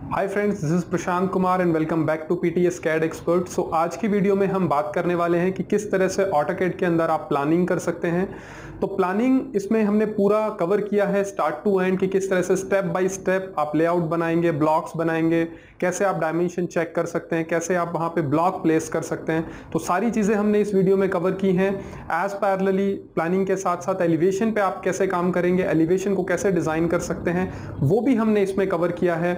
Hi friends, this is Prashant Kumar and welcome back to PTS CAD expert. So आज की video में हम बात करने वाले हैं कि किस तरह से ऑटोकैड के अंदर आप प्लानिंग कर सकते हैं। तो प्लानिंग इसमें हमने पूरा कवर किया है स्टार्ट टू एंड कि किस तरह से स्टेप बाय स्टेप आप लेआउट बनाएंगे, ब्लॉक्स बनाएंगे, कैसे आप डायमेंशन चेक कर सकते हैं, कैसे आप वहां पे ब्लॉक प्लेस कर सकते हैं। तो सारी चीजें हमने इस वीडियो में कवर की हैं। एज पैरेलली प्लानिंग के साथ साथ एलिवेशन पे आप कैसे काम करेंगे, एलिवेशन को कैसे डिजाइन कर सकते हैं, वो भी हमने इसमें कवर किया है।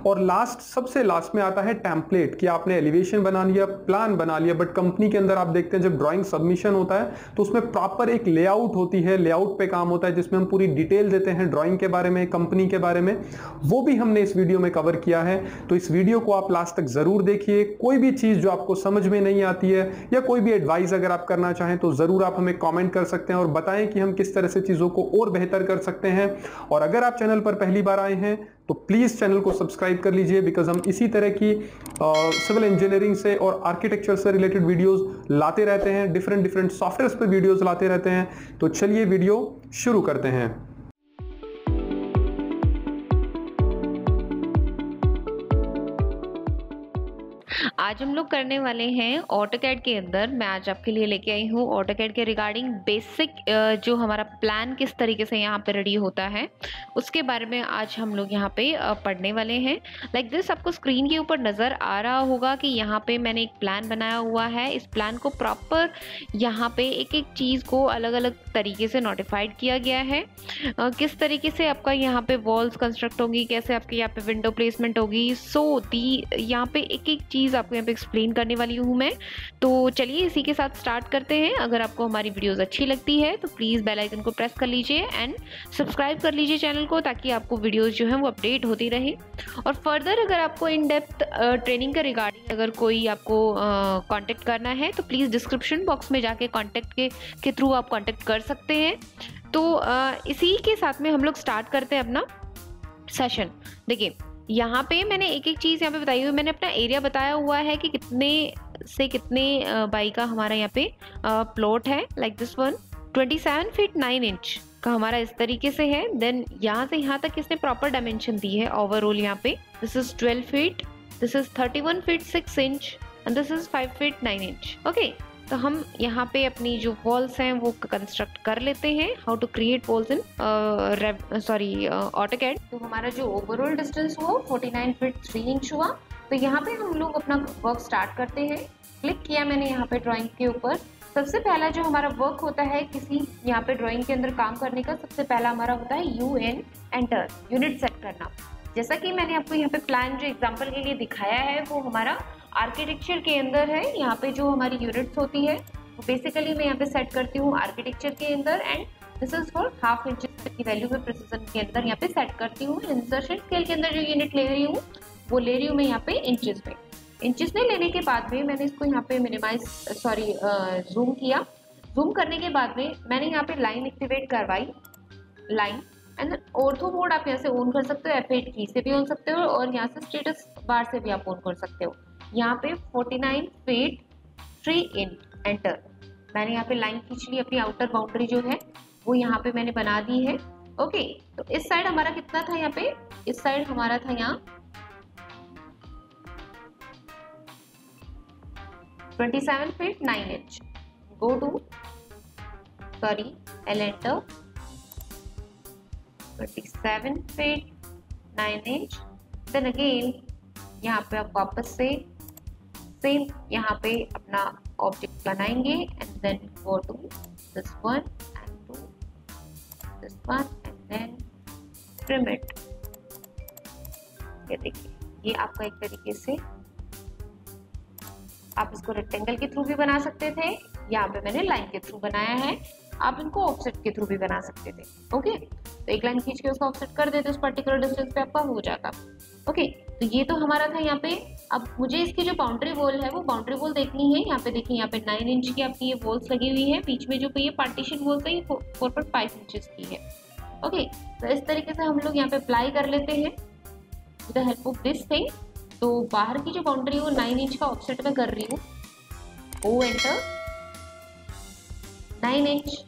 और सबसे लास्ट में आता है टेम्पलेट कि आपने एलिवेशन बना लिया, प्लान बना लिया, बट कंपनी के अंदर आप देखते हैं जब ड्राइंग सबमिशन होता है तो उसमें प्रॉपर एक लेआउट होती है, लेआउट पे काम होता है जिसमें हम पूरी डिटेल देते हैं ड्राइंग के बारे में, कंपनी के बारे में। वो भी हमने इस वीडियो में कवर किया है। तो इस वीडियो को आप लास्ट तक जरूर देखिए। कोई भी चीज जो आपको समझ में नहीं आती है या कोई भी एडवाइस अगर आप करना चाहें तो जरूर आप हमें कॉमेंट कर सकते हैं और बताएं कि हम किस तरह से चीजों को और बेहतर कर सकते हैं। और अगर आप चैनल पर पहली बार आए हैं तो प्लीज चैनल को सब्सक्राइब कर लीजिए, बिकॉज हम इसी तरह की सिविल इंजीनियरिंग से और आर्किटेक्चर से रिलेटेड वीडियोस लाते रहते हैं, डिफरेंट सॉफ्टवेयर पे वीडियोस लाते रहते हैं। तो चलिए वीडियो शुरू करते हैं। आज हम लोग करने वाले हैं ऑटोकैड के अंदर। मैं आज आपके लिए लेके आई हूँ ऑटोकैड के रिगार्डिंग बेसिक जो हमारा प्लान किस तरीके से यहाँ पे रेडी होता है उसके बारे में आज हम लोग यहाँ पे पढ़ने वाले हैं। लाइक दिस आपको स्क्रीन के ऊपर नज़र आ रहा होगा कि यहाँ पे मैंने एक प्लान बनाया हुआ है। इस प्लान को प्रॉपर यहाँ पे एक एक चीज़ को अलग अलग तरीके से नोटिफाइड किया गया है। किस तरीके से आपका यहाँ पे वॉल्स कंस्ट्रक्ट होगी, कैसे आपके यहाँ पे विंडो प्लेसमेंट होगी, सो दी यहाँ पे एक एक चीज़ आपको यहाँ पे एक्सप्लेन करने वाली हूँ मैं। तो चलिए इसी के साथ स्टार्ट करते हैं। अगर आपको हमारी वीडियोस अच्छी लगती है तो प्लीज़ बेल आइकन को प्रेस कर लीजिए एंड सब्सक्राइब कर लीजिए चैनल को, ताकि आपको वीडियोस जो हैं वो अपडेट होती रहे। और फर्दर अगर आपको इन डेप्थ ट्रेनिंग के रिगार्डिंग अगर कोई आपको कॉन्टेक्ट करना है तो प्लीज़ डिस्क्रिप्शन बॉक्स में जाके कॉन्टेक्ट के थ्रू आप कॉन्टेक्ट कर सकते हैं। तो इसी के साथ में हम लोग स्टार्ट करते हैं अपना सेशन। देखिए यहाँ पे मैंने एक एक चीज़ यहाँ पे बताई हुई, मैंने अपना एरिया बताया हुआ है कि कितने से कितने बाई का हमारा यहाँ पे प्लॉट है। Like this one 27 feet 9 inch का हमारा इस तरीके से है। देन यहाँ से यहाँ तक इसने प्रॉपर डायमेंशन दी है ओवरऑल। यहाँ पे this is 12 feet, this is 31 feet 6 inch and this is 5 feet 9 inch. Okay, तो हम यहाँ पे अपनी जो वॉल्स हैं वो कंस्ट्रक्ट कर लेते हैं। How to create walls in AutoCAD. तो हमारा जो ओवरऑल डिस्टेंस हुआ 49 फीट 3 इंच हुआ। तो यहाँ पे हम लोग अपना वर्क स्टार्ट करते हैं। क्लिक किया मैंने यहाँ पे ड्राइंग के ऊपर। सबसे पहला जो हमारा वर्क होता है किसी यहाँ पे ड्राइंग के अंदर काम करने का, सबसे पहला हमारा होता है UN एंटर, यूनिट सेट करना। जैसा कि मैंने आपको यहाँ पे प्लान जो एग्जाम्पल के लिए दिखाया है वो हमारा आर्किटेक्चर के अंदर है। यहाँ पे जो हमारी यूनिट्स होती है वो बेसिकली मैं यहाँ पे सेट करती हूँ आर्किटेक्चर के अंदर and this is for half inch की वैल्यू में प्रिसिजन के अंदर यहाँ पे सेट करती हूँ। इंसर्शन स्केल के अंदर जो यूनिट ले रही हूँ वो ले रही हूँ मैं यहाँ पे इंचेस में। इंचेस में लेने के बाद में मैंने इसको यहाँ पे जूम किया। जूम करने के बाद में मैंने यहाँ पे लाइन एक्टिवेट करवाई, लाइन एंड ऑर्थो मोड आप यहाँ से ऑन कर सकते हो, F8 की से भी ऑन सकते हो और यहाँ से स्टेटस बार से भी आप ऑन कर सकते हो। यहाँ पे 49 फीट 3 इंच एंटर, मैंने यहाँ पे लाइन खींच ली। अपनी आउटर बाउंड्री जो है वो यहाँ पे मैंने बना दी है। ओके, तो इस साइड हमारा कितना था यहाँ पे, इस साइड हमारा था यहाँ 27 feet 9 inch. Go to L enter 27 feet 9 inch. Then again यहाँ पे आप वापस से सेम यहाँ पे अपना ऑब्जेक्ट बनाएंगे and then go to this one and to this one and then trim it. ये देखिए, ये आपका एक तरीके से आप इसको रेक्टेंगल के थ्रू भी बना सकते थे, यहाँ पे मैंने लाइन के थ्रू बनाया है। आप इनको ऑफसेट के थ्रू भी बना सकते थे। ओके, तो एक लाइन खींच के उसको ऑफसेट कर देते, उस पर्टिकुलर डिस्टेंस पे आपका हो जाता। ओके, तो ये तो हमारा था यहाँ पे। अब मुझे इसकी जो बाउंड्री वॉल है वो बाउंड्री वॉल देखनी है। यहाँ पे देखिए, यहाँ पे 9 इंच की आपकी ये वॉल्स लगी हुई है। बीच में जो ये पार्टीशन वॉल्स है ये 4.5 इंचेस की है। ओके, तो इस तरीके से हम लोग यहाँ पे अप्लाई कर लेते हैं with the help of this thing. तो बाहर की जो बाउंड्री है वो 9 इंच का ऑफसेट में कर रही हूँ। O enter 9 inch,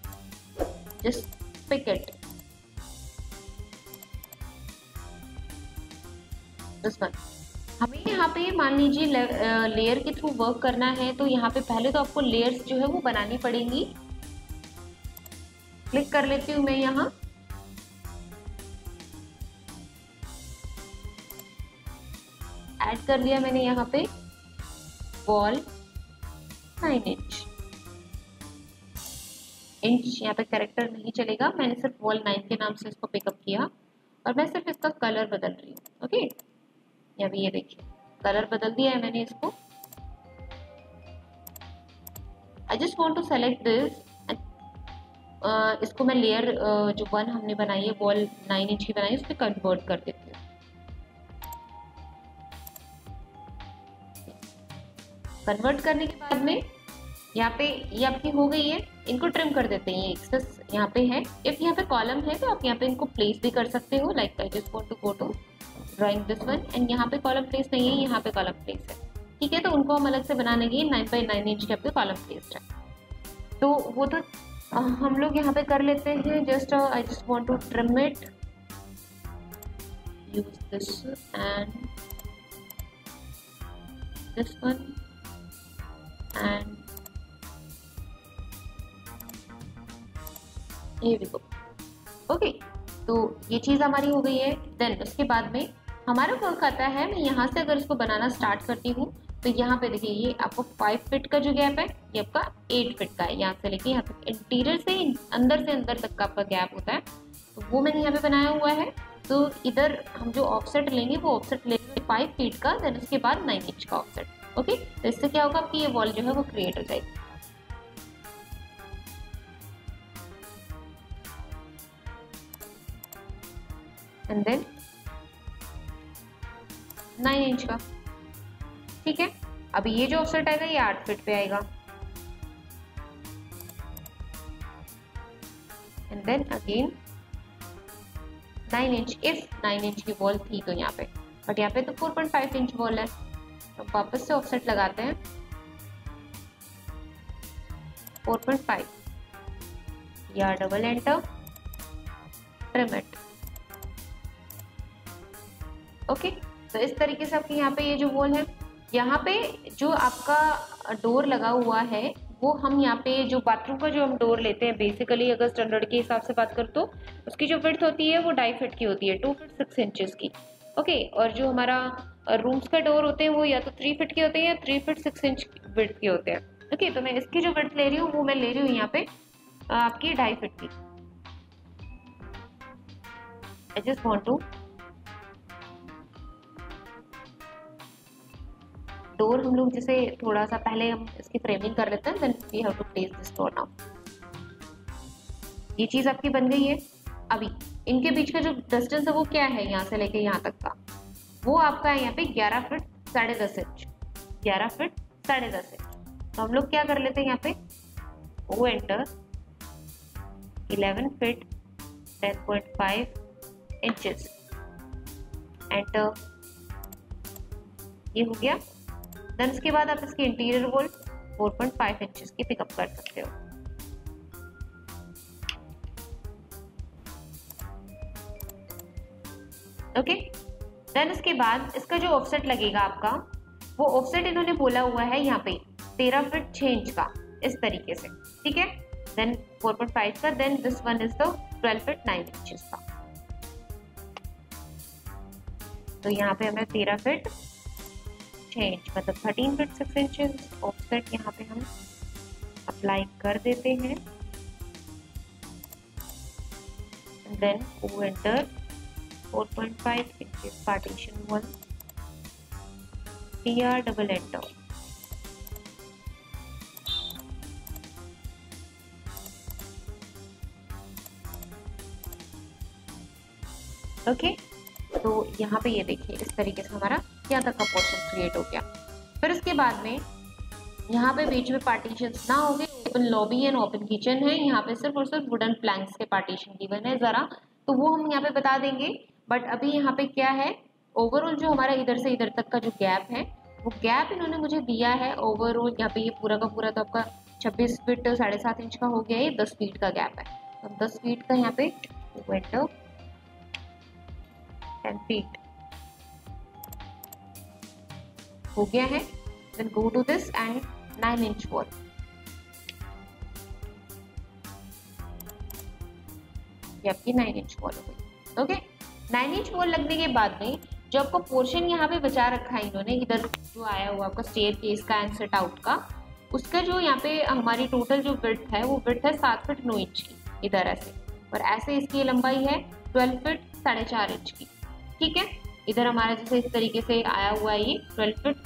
just pick it. This one. हमें यहाँ पे मान लीजिए लेयर के थ्रू वर्क करना है, तो यहाँ पे पहले तो आपको लेयर्स जो है वो बनानी पड़ेंगी। क्लिक कर लेती हूँ मैं यहाँ, ऐड कर लिया मैंने यहाँ पे वॉल 9 इंच। यहाँ पे कैरेक्टर नहीं चलेगा, मैंने सिर्फ वॉल 9 के नाम से इसको पिकअप किया और मैं सिर्फ इसका कलर बदल रही हूँ। ओके, यहाँ पे ये देखिए कलर बदल दिया है मैंने इसको। I just want to select this. इसको मैं लेयर जो 1 हमने बनाई है, वॉल 9 इंच की बनाई है, उस पर कन्वर्ट कर देती हूँ। कन्वर्ट करने के बाद में यहाँ पे ये आपकी हो गई है, इनको ट्रिम कर देते हैं। ये एक्सेस यहाँ पे है। इफ यहाँ पे कॉलम है तो आप यहाँ पे इनको प्लेस भी कर सकते हो। Like I just want to go to drawing this one and यहाँ पे कॉलम प्लेस नहीं है, यहाँ पे कॉलम प्लेस है। ठीक है, तो उनको हम अलग से बनाने के 9 बाई 9 इंच के आपके कॉलम प्लेस है। तो वो तो हम लोग यहाँ पे कर लेते हैं। Just I just want to trim it, use this and this one and here we go। Okay, तो ये चीज हमारी हो गई है। देन उसके बाद में हमारा वर्क आता है, मैं यहाँ से अगर इसको बनाना स्टार्ट करती हूँ तो यहाँ पे देखिए ये आपको 5 फीट का जो गैप है ये आपका 8 फीट का है। यहाँ से लेके यहाँ तक इंटीरियर से अंदर तक का आपका गैप होता है, तो वो मैंने यहाँ पे बनाया हुआ है। तो इधर हम जो ऑफसेट लेंगे वो ऑफसेट लेंगे 5 फीट का, देन उसके बाद 9 इंच का ऑफसेट। ओके, तो इससे क्या होगा आपकी ये वॉल जो है वो क्रिएट हो जाएगी। एंड देन 9 इंच का। ठीक है, अभी ये जो ऑफसेट आएगा ये 8 फीट पे आएगा। And then again 9 inch. If 9 inch की वॉल थी तो यहाँ पे, बट यहाँ पे तो 4.5 इंच वॉल है, तो वापस से ऑफसेट लगाते हैं 4.5 या double enter, trim it. Okay, तो इस तरीके से आपके यहाँ पे ये जो वॉल है, यहाँ पे जो आपका डोर लगा हुआ है वो हम यहाँ पे जो बाथरूम का जो हम डोर लेते हैं बेसिकली, अगर स्टैंडर्ड के हिसाब से बात कर तो उसकी जो विड्थ होती है वो 2.5 फीट की होती है, 2 फीट 6 इंचेस की। ओके, और जो हमारा रूम्स का डोर होते हैं वो या तो 3 फीट के होते हैं या 3 फीट 6 इंच विड्थ के होते हैं। ओके, तो मैं इसकी जो विड्थ ले रही हूँ वो मैं ले रही हूँ यहाँ पे आपकी 2.5 फीट की। I just want to door हम लोग जैसे थोड़ा सा पहले हम इसकी फ्रेमिंग कर लेते हैं, then we have to place this door now. ये चीज आपकी बन गई है। अभी इनके बीच का जो डिस्टेंस है वो क्या है, यहाँ से लेके यहाँ तक का, वो आपका है यहाँ पे 11 फीट 10.5 इंच, 11 फीट 10.5 इंच। तो हम लोग क्या कर लेते हैं यहाँ पे, O enter 11 feet 10.5 inches, enter, ये हो गया। देन उसके बाद आप इसकी इंटीरियर वॉल 4.5 इंचेस की पिकअप कर सकते हो। ओके, देन उसके बाद इसका जो ऑफसेट लगेगा आपका, वो ऑफसेट इन्होंने बोला हुआ है यहाँ पे 13 फीट 6 इंच का, इस तरीके से। ठीक है, देन 4.5 का, then this one is the 12 feet 9 inches का। तो यहाँ पे हमें 13 फीट 6 इंच मतलब 13 फीट 6 इंचेस ऑफसेट यहाँ पे हम अप्लाई कर देते हैं। Then O enter 4.5 inches partition wall, TR double enter. Okay, तो यहाँ पे ये देखिए इस तरीके से हमारा यहाँ तक का पोर्शन क्रिएट हो गया। फिर उसके बाद में यहाँ पे बीच में पार्टीशन ना हो गए, open lobby and open kitchen है, यहाँ पे सिर्फ और सिर्फ वुडन प्लैंक्स के पार्टीशन गिवन है जरा, तो वो हम यहाँ पे बता देंगे। बट अभी यहाँ पे क्या है, ओवरऑल जो हमारा इधर से इधर तक का जो गैप है, वो गैप इन्होंने मुझे दिया है ओवरऑल। यहाँ पे ये पूरा का पूरा तो आपका 26 फीट 7.5 इंच का हो गया, ये 10 फीट का गैप है। तो 10 फीट का यहाँ पे 10 फीट हो गया है। Then go to this and 9 inch wall. ये आपकी 9 इंच वॉल हो गई। ओके, 9 इंच वॉल लगने के बाद में जो आपको पोर्शन यहाँ पे बचा रखा है इन्होंने, इधर जो आया हुआ आपका स्टेयर केस का एंड सेट आउट का, उसका जो यहाँ पे हमारी टोटल जो विड्थ है वो विड्थ है 7 फीट 9 इंच की, इधर ऐसे, और ऐसे इसकी लंबाई है 12 फीट 4.5 इंच की। ठीक है, इधर हमारा जैसे इस तरीके से आया हुआ है ये 12 फीट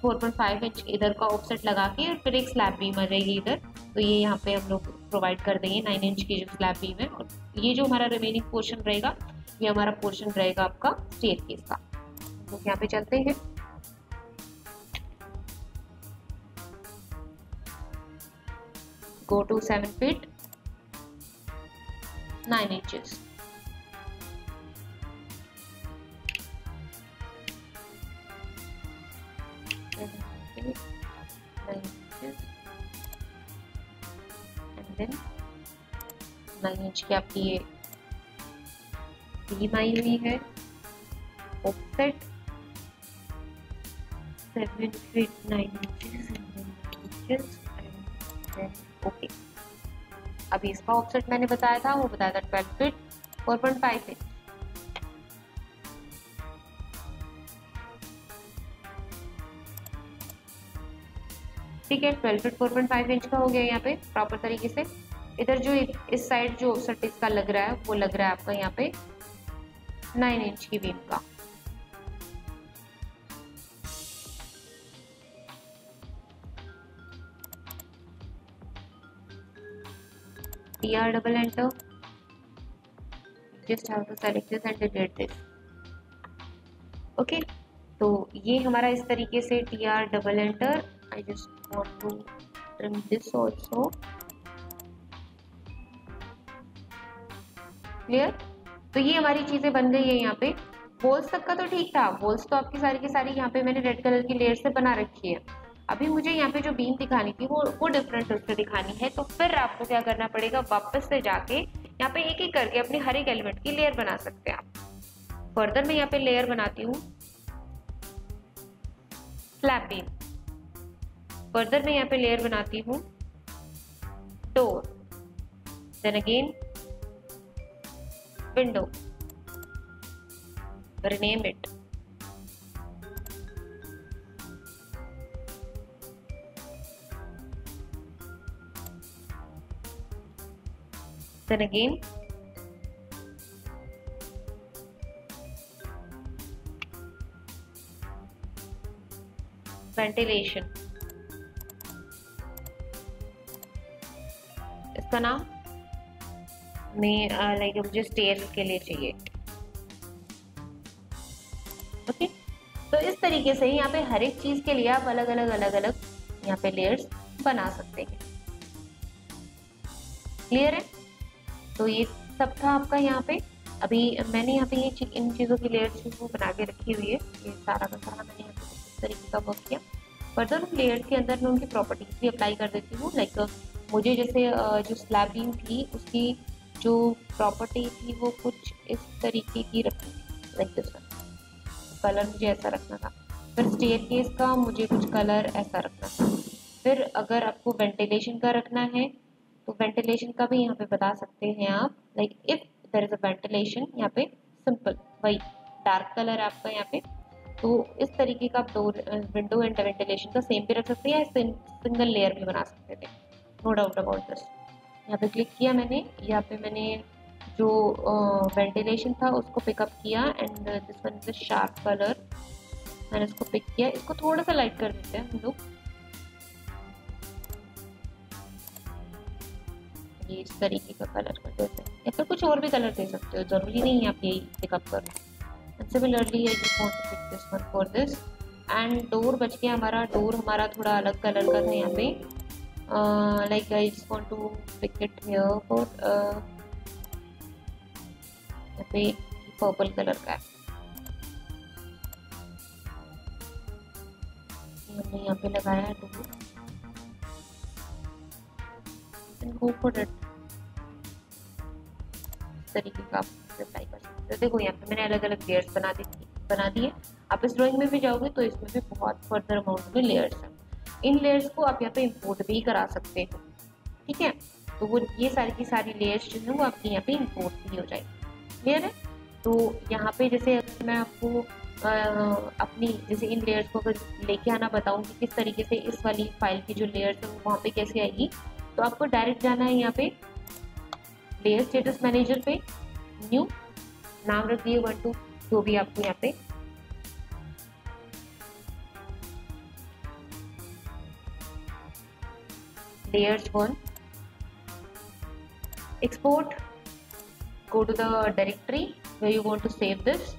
4.5 इंच इधर का ऑफसेट लगा के, और फिर एक स्लैब बीम आ जाएगी इधर। तो ये यहाँ पे हम लोग प्रोवाइड कर देंगे 9 इंच की जो स्लैब बीम है, और ये जो हमारा रिमेनिंग पोर्शन रहेगा ये हमारा पोर्शन रहेगा आपका स्टेयर केस का। तो यहाँ पे चलते हैं। Go to 7 feet 9 inches. And then 9 inch की आपकी ये बीम आई हुई है। Offset 7 feet 9 inches. ओके, अभी इसका ऑफसेट मैंने बताया था, वो बताया था 12 फीट 4.5 इंच। ठीक है, 12 फीट 4.5 इंच का हो गया यहाँ पे प्रॉपर तरीके से। इधर जो इस साइड जो ऑफसेट इसका लग रहा है वो लग रहा है आपका यहाँ पे 9 इंच की बीम का। TR double enter, just have to select this and delete this. Okay, तो ये हमारा इस तरीके से TR double enter, I just want to trim this also. Clear? तो ये हमारी चीजें बन गई है यहाँ पे। वॉल्स तक का तो ठीक था, वॉल्स तो आपकी सारी की सारी यहाँ पे मैंने रेड कलर की लेयर से बना रखी है। अभी मुझे यहाँ पे जो बीम दिखानी थी वो डिफरेंट उससे दिखानी है, तो फिर आपको क्या करना पड़ेगा, वापस से जाके यहाँ पे एक एक करके अपने हर एक एलिमेंट की लेयर बना सकते हैं आप। फर्दर मैं यहाँ पे लेयर बनाती हूँ स्लैब बीम, फर्दर मैं यहाँ पे लेयर बनाती हूँ door, then again window, rename it, then again ventilation, इसका नाम में लाइक मुझे स्टेयर के लिए चाहिए। ओके, तो इस तरीके से यहाँ पे हर एक चीज के लिए आप अलग अलग यहाँ पे लेयर्स बना सकते हैं। क्लियर है? तो ये सब था आपका यहाँ पे। अभी मैंने यहाँ पे ये इन चीजों की लेयर्स वो बना के रखी हुई है, ये सारा का सारा मैंने यहाँ पे इस तरीके का वर्क किया। फर्दर उन लेयर्स के अंदर मैं उनकी प्रॉपर्टीज भी अप्लाई कर देती हूँ। लाइक मुझे जैसे जो स्लैब बीम थी उसकी जो प्रॉपर्टी थी वो कुछ इस तरीके की रखनी थी, लाइक दिस वन। कलर मुझे ऐसा रखना था। फिर स्टेयर केस का मुझे कुछ कलर ऐसा रखना था। फिर अगर आपको वेंटिलेशन का रखना है तो वेंटिलेशन का भी यहाँ पे बता सकते हैं आप। Like if there is a ventilation, यहाँ पे सिंपल वही डार्क कलर आपका यहाँ पे, तो इस तरीके का आप डोर विंडो एंड वेंटिलेशन का सेम भी रख सकते हैं, सिंगल लेयर भी बना सकते थे, नो डाउट अबाउट दिस। यहाँ पे क्लिक किया मैंने, यहाँ पे मैंने जो वेंटिलेशन था उसको पिकअप किया and this one is sharp colour, मैंने इसको पिक किया। इसको थोड़ा सा लाइट कर देते हैं हम लोग, ये इस तरीके का कलर कर देते हैं, या फिर कुछ और भी कलर दे सकते हो, जरूरी नहीं है आप यही पिकअप करो। Similarly I just want to pick this one for this. And door बच गया हमारा। डोर हमारा थोड़ा अलग कलर का था यहाँ पे, like I just want to pick it here for यहाँ पे पर्पल कलर का है, हमने यहाँ पे लगाया है डोर। गो फॉर इट, इस तरीके का आप अप्लाई कर सकते हो। देखो यहाँ पे मैंने अलग अलग लेयर्स बना दिए। आप इस ड्राइंग में भी जाओगे तो इसमें भी बहुत फर्दर अमाउंट में लेयर्स हैं। इन लेयर्स को आप यहाँ पे इंपोर्ट भी करा सकते हो, ठीक है। तो वो ये सारी की सारी लेयर्स जो है वो आपकी यहाँ पे इंपोर्ट भी हो जाएगी। क्लियर है? तो यहाँ पे जैसे मैं आपको अपनी जैसे इन लेयर्स को अगर लेके आना बताऊँ कि किस तरीके से इस वाली फाइल की जो लेयर्स है वो वहाँ पे कैसे आएगी, तो आपको डायरेक्ट जाना है यहाँ पे लेयर स्टेटस मैनेजर पे, न्यू, नाम रख दिए 1 2 जो भी आपको यहाँ पे layers 1, export, go to the directory where you want to save this,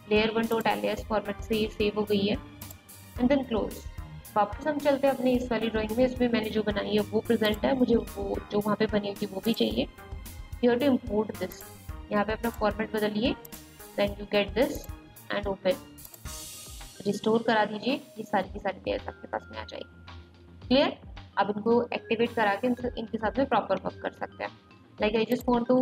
layer1.alias format से ये सेव हो गई है, and then close। वापस हम चलते हैं अपनी इस वाली ड्राइंग में, इसमें मैंने जो बनाई है वो प्रेजेंट है, मुझे वो जो वहाँ पे बनी होगी वो भी चाहिए। You have to import this, यहाँ पे अपना फॉर्मेट बदलिए, then you get this and open, restore करा दीजिए, ये सारी की सारी लेयर्स आपके पास में आ जाएगी। क्लियर? अब इनको एक्टिवेट करा के इनके साथ में प्रॉपर वर्क कर सकते हैं। Like I just want to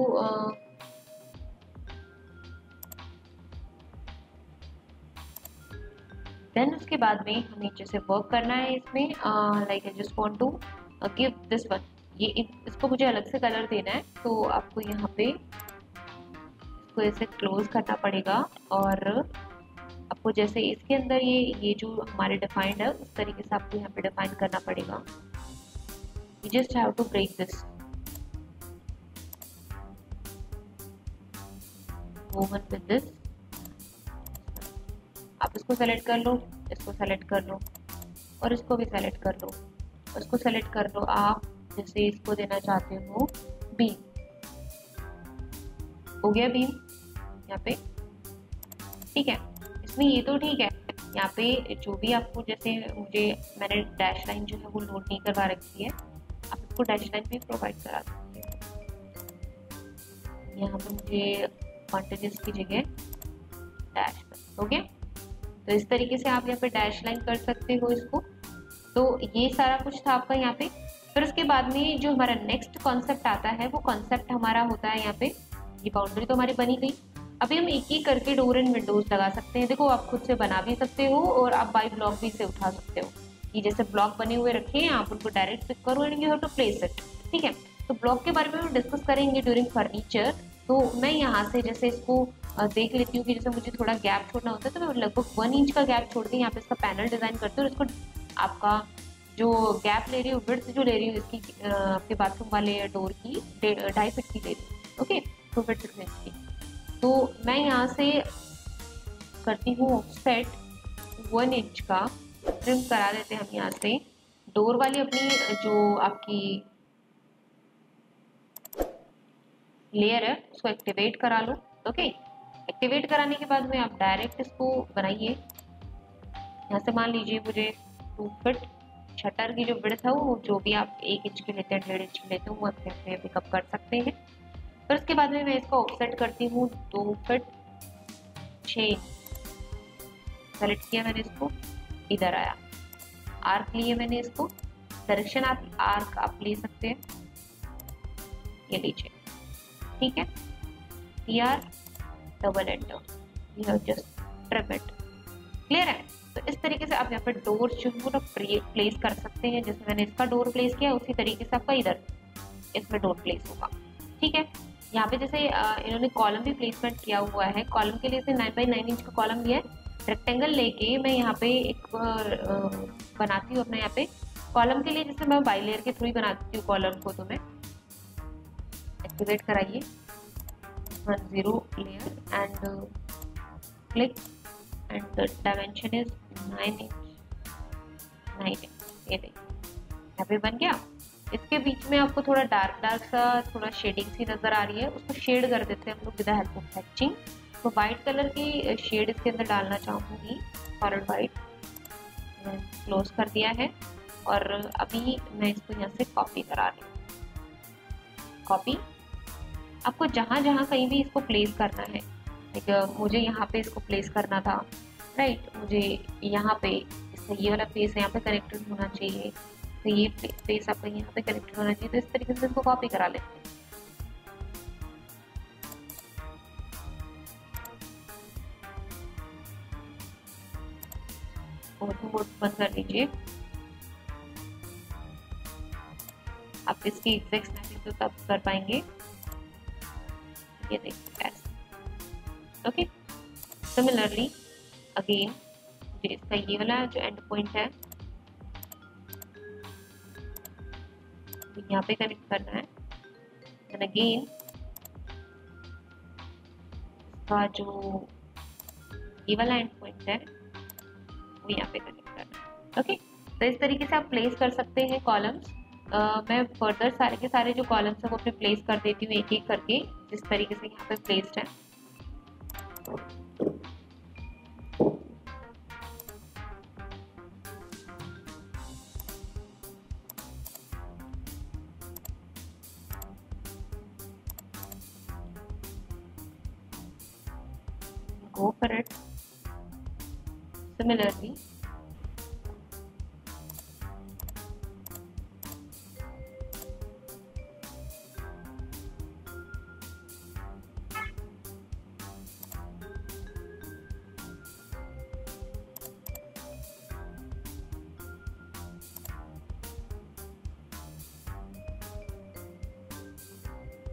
देन उसके बाद में हमें जैसे वर्क करना है इसमें, like I just want to give this one, ये इसको मुझे अलग से कलर देना है, तो आपको यहाँ पे इसको ऐसे क्लोज करना पड़ेगा और आपको जैसे इसके अंदर ये जो हमारे डिफाइंड है उस तरीके से आपको यहाँ पे डिफाइन करना पड़ेगा। You just have to break this, move on with this। आप इसको सेलेक्ट कर लो, इसको सेलेक्ट कर लो और इसको भी सेलेक्ट कर लो, और इसको सेलेक्ट कर लो। आप जैसे इसको देना चाहते हो बीम, हो गया बीम यहाँ पे, ठीक है। इसमें ये तो ठीक है, यहाँ पे जो भी आपको जैसे मैंने डैश लाइन जो है वो लोड नहीं करवा रखी है, आप इसको डैश लाइन भी प्रोवाइड करा सकते हैं। यहाँ पे मुझे क्वांटिटीज की जगह डैश, हो गया। तो इस तरीके से आप यहाँ पे डैश लाइन कर सकते हो इसको। तो ये सारा कुछ था आपका यहाँ पे। फिर उसके बाद में जो हमारा नेक्स्ट कॉन्सेप्ट आता है वो कॉन्सेप्ट हमारा होता है यहाँ पे, ये बाउंड्री तो हमारी बनी गई। अभी हम एक एक करके डोर एंड विंडोज लगा सकते हैं। देखो आप खुद से बना भी सकते हो और आप बाय ब्लॉक भी से उठा सकते हो, कि जैसे ब्लॉक बने हुए रखे हैं आप उनको डायरेक्ट पिक करो and you have to place it, ठीक है। तो ब्लॉक के बारे में हम डिस्कस करेंगे ड्यूरिंग फर्नीचर। तो मैं यहाँ से जैसे इसको देख लेती हूँ कि जैसे मुझे थोड़ा गैप छोड़ना होता है, तो मैं लगभग 1 इंच का गैप छोड़ के यहाँ पे इसका पैनल डिजाइन करती हूँ और इसको आपका जो गैप ले रही हूँ, विड्थ जो ले रही हूँ इसकी आपके बाथरूम वाले डोर की 2.5 फीट की ले रही हूँ, ओके, 2 फीट 6 इंच की। तो मैं यहाँ से करती हूँ ऑफसेट 1 इंच का, ट्रिम करा देते हैं हम यहाँ से। डोर वाली अपनी जो आपकी लेयर है उसको एक्टिवेट करा लो, ओके। एक्टिवेट कराने के बाद में आप डायरेक्ट इसको बनाइए। यहाँ से मान लीजिए मुझे 2 फीट शटर की जो विड्थ है वो जो भी आप 1 इंच की लेते हैं, 1.5 इंच की लेते हो, वो अपने पिकअप कर सकते हैं। फिर उसके बाद में मैं इसको ऑफसेट करती हूँ 2 फीट 6 इंच। सेलेक्ट किया मैंने इसको, इधर आया, आर्क लिए मैंने इसको, डायरेक्शन आप आर्क आप ले सकते हैं, ये लीजिए, ठीक है। PR double enter, you have just trim it. Clear है? तो इस तरीके से आप यहाँ पर डोर जो है वो प्लेस कर सकते हैं। जैसे मैंने इसका डोर प्लेस किया उसी तरीके से आपका इधर इसमें डोर प्लेस होगा, ठीक है। यहाँ पे जैसे इन्होंने कॉलम भी प्लेसमेंट किया हुआ है। कॉलम के लिए से 9 बाई 9 इंच का कॉलम लिया है। रेक्टेंगल लेके मैं यहाँ पे एक बनाती हूँ अपने यहाँ पे कॉलम के लिए, जैसे मैं बाई लेयर के थ्रू ही बनाती हूँ कॉलम को। तो मैं एक्टिवेट कराइए 0 layer and click and the dimension is 9 inch, ये देखिए यहाँ पे बन गया। इसके बीच में आपको थोड़ा डार्क सा थोड़ा शेडिंग सी नजर आ रही है, उसको शेड कर देते हैं हम लोग with the help of hatching. तो वाइट कलर की शेड इसके अंदर डालना चाहूँगी, सॉलिड वाइट, मैंने क्लोज कर दिया है। और अभी मैं इसको यहाँ से कॉपी करा रही हूँ। कॉपी आपको जहाँ जहाँ कहीं भी इसको प्लेस करना है, लाइक मुझे यहाँ पे इसको प्लेस करना था, राइट, मुझे यहाँ पे इसका ये वाला फेस यहाँ पे कनेक्टेड होना चाहिए, तो ये फेस आपका यहाँ पे कनेक्टेड होना चाहिए। तो इस तरीके से इसको कॉपी करा लेते हैं। ऑटो मोड बंद कर लीजिए। आप इसकी एग्जैक्ट स्नैपिंग तो तब कर पाएंगे, ये देखिए ऐसे। ओके, सिमिलरली अगेन मुझे इसका ये वाला जो एंड पॉइंट है तो यहाँ पे कनेक्ट करना है। देन अगेन इसका जो ये वाला एंड पॉइंट है वो यहाँ पे कनेक्ट करना है। ओके, तो इस तरीके से आप प्लेस कर सकते हैं कॉलम्स। मैं फर्दर सारे के सारे जो कॉलम्स हैं वो अपने प्लेस कर देती हूँ एक एक करके, जिस तरीके से यहाँ पे प्लेस्ड है। Go for it. Similarly,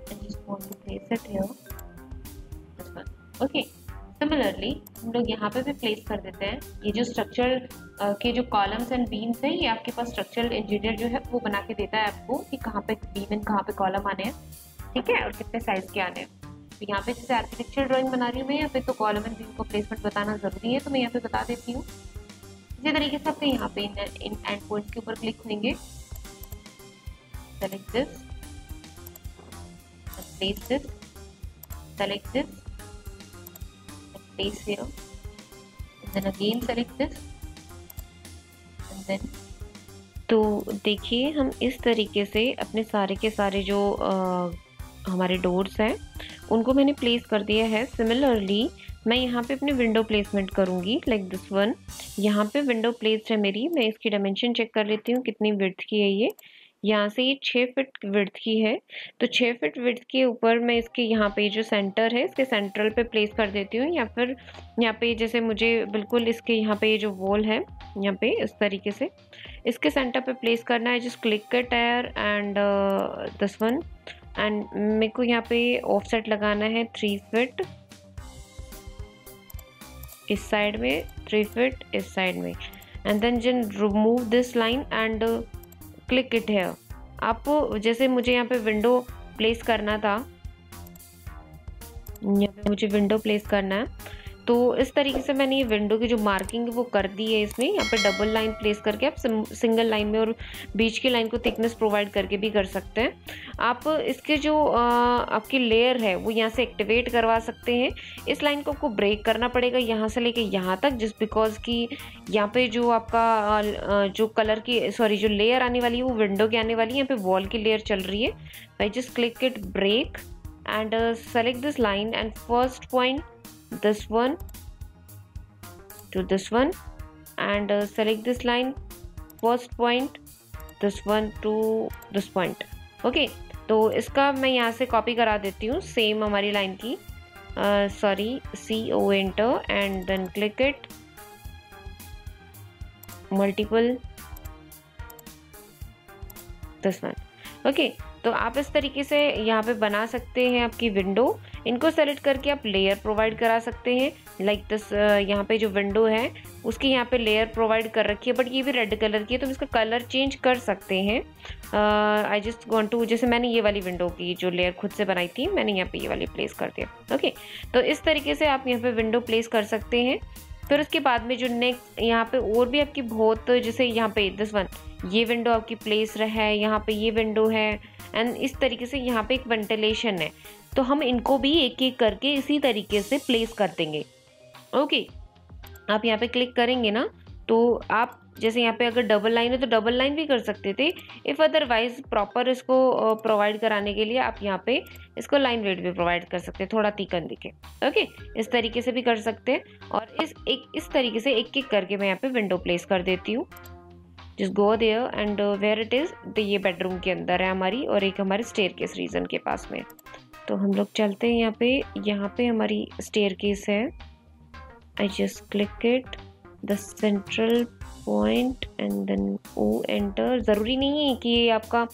I just want to place it here. This one. Okay. Similarly हम लोग यहाँ पे भी प्लेस कर देते हैं। ये जो स्ट्रक्चर के जो कॉलम्स एंड बीम्स हैं, ये आपके पास स्ट्रक्चरल इंजीनियर जो है वो बना के देता है आपको कि कहाँ पे बीम एंड कहाँ पे कॉलम आने हैं, ठीक है, और कितने साइज के आने हैं। तो यहाँ पे जैसे आर्किटेक्चर ड्राइंग बना रही हूँ मैं, यहाँ पे तो कॉलम एंड बीम को प्लेसमेंट बताना जरूरी है, तो मैं यहाँ पे बता देती हूँ। इसी तरीके से आपके यहाँ पे इन एंड पॉइंट के ऊपर क्लिक होंगे, select this, place this, select this, place here, and then again select this, and then तो देखिए हम इस तरीके से अपने सारे के सारे जो हमारे डोर्स हैं उनको मैंने प्लेस कर दिया है। सिमिलरली मैं यहाँ पे अपने विंडो प्लेसमेंट करूँगी, लाइक दिस वन। यहाँ पे विंडो प्लेस्ड है मेरी। मैं इसकी डायमेंशन चेक कर लेती हूँ कितनी विड्थ की है ये। यहाँ से ये 6 फीट विड्थ की है, तो 6 फीट विड्थ के ऊपर मैं इसके यहाँ पे जो सेंटर है इसके सेंट्रल पे प्लेस कर देती हूँ, या फिर यहाँ पे जैसे मुझे बिल्कुल इसके यहाँ पे जो वॉल है यहाँ पे इस तरीके से इसके सेंटर पे प्लेस करना है। Just click it here and this one, and मेरे को यहाँ पे ऑफसेट लगाना है 3 फीट इस साइड में, 3 फीट इस साइड में, and then remove this line and click it है। आप जैसे मुझे यहाँ पे विंडो प्लेस करना था, यहाँ पे मुझे विंडो प्लेस करना है, तो इस तरीके से मैंने ये विंडो की जो मार्किंग है वो कर दी है इसमें। यहाँ पे डबल लाइन प्लेस करके आप सिंगल लाइन में और बीच की लाइन को थिकनेस प्रोवाइड करके भी कर सकते हैं। आप इसके जो आपकी लेयर है वो यहाँ से एक्टिवेट करवा सकते हैं। इस लाइन को आपको ब्रेक करना पड़ेगा यहाँ से लेके यहाँ तक, जस्ट बिकॉज कि यहाँ पे जो आपका जो कलर की जो लेयर आने वाली है वो विंडो की आने वाली है, यहाँ पे वॉल की लेयर चल रही है। I just click it break and select this line and first point this one to this one, and select this line first point this one to this point. Okay, तो इसका मैं यहाँ से copy करा देती हूँ सेम हमारी line की। CO enter and then click it multiple this one. Okay, तो आप इस तरीके से यहाँ पे बना सकते हैं आपकी विंडो। इनको सेलेक्ट करके आप लेयर प्रोवाइड करा सकते हैं, लाइक दिस। यहाँ पे जो विंडो है उसकी यहाँ पे लेयर प्रोवाइड कर रखी है, बट ये भी रेड कलर की है, तो इसका कलर चेंज कर सकते हैं। आई जस्ट वांट टू, जैसे मैंने ये वाली विंडो की जो लेयर खुद से बनाई थी, मैंने यहाँ पे ये वाली प्लेस कर दिया। ओके, तो इस तरीके से आप यहाँ पे विंडो प्लेस कर सकते हैं। फिर उसके बाद में जो नेक्स्ट यहाँ पे और भी आपकी बहुत, जैसे यहाँ पे दिस वन, ये विंडो आपकी प्लेस रहा है, यहाँ पे ये विंडो है, एंड इस तरीके से यहाँ पे एक वेंटिलेशन है, तो हम इनको भी एक एक करके इसी तरीके से प्लेस कर देंगे। ओके, आप यहाँ पे क्लिक करेंगे ना, तो आप जैसे यहाँ पे अगर डबल लाइन है तो डबल लाइन भी कर सकते थे। इफ़ अदरवाइज प्रॉपर इसको प्रोवाइड कराने के लिए आप यहाँ पे इसको लाइन वेट भी प्रोवाइड कर सकते हैं, थोड़ा तीखन दिखे। ओके, इस तरीके से भी कर सकते हैं। और इस तरीके से एक एक करके मैं यहाँ पे विंडो प्लेस कर देती हूँ। Just go there and where it is, तो ये बेडरूम के अंदर है हमारी, और एक हमारे स्टेयरकेस रीजन के पास में। तो हम लोग चलते हैं यहाँ पे हमारी स्टेयरकेस है। I just click it, the central point and then O enter. ज़रूरी नहीं है कि ये आपका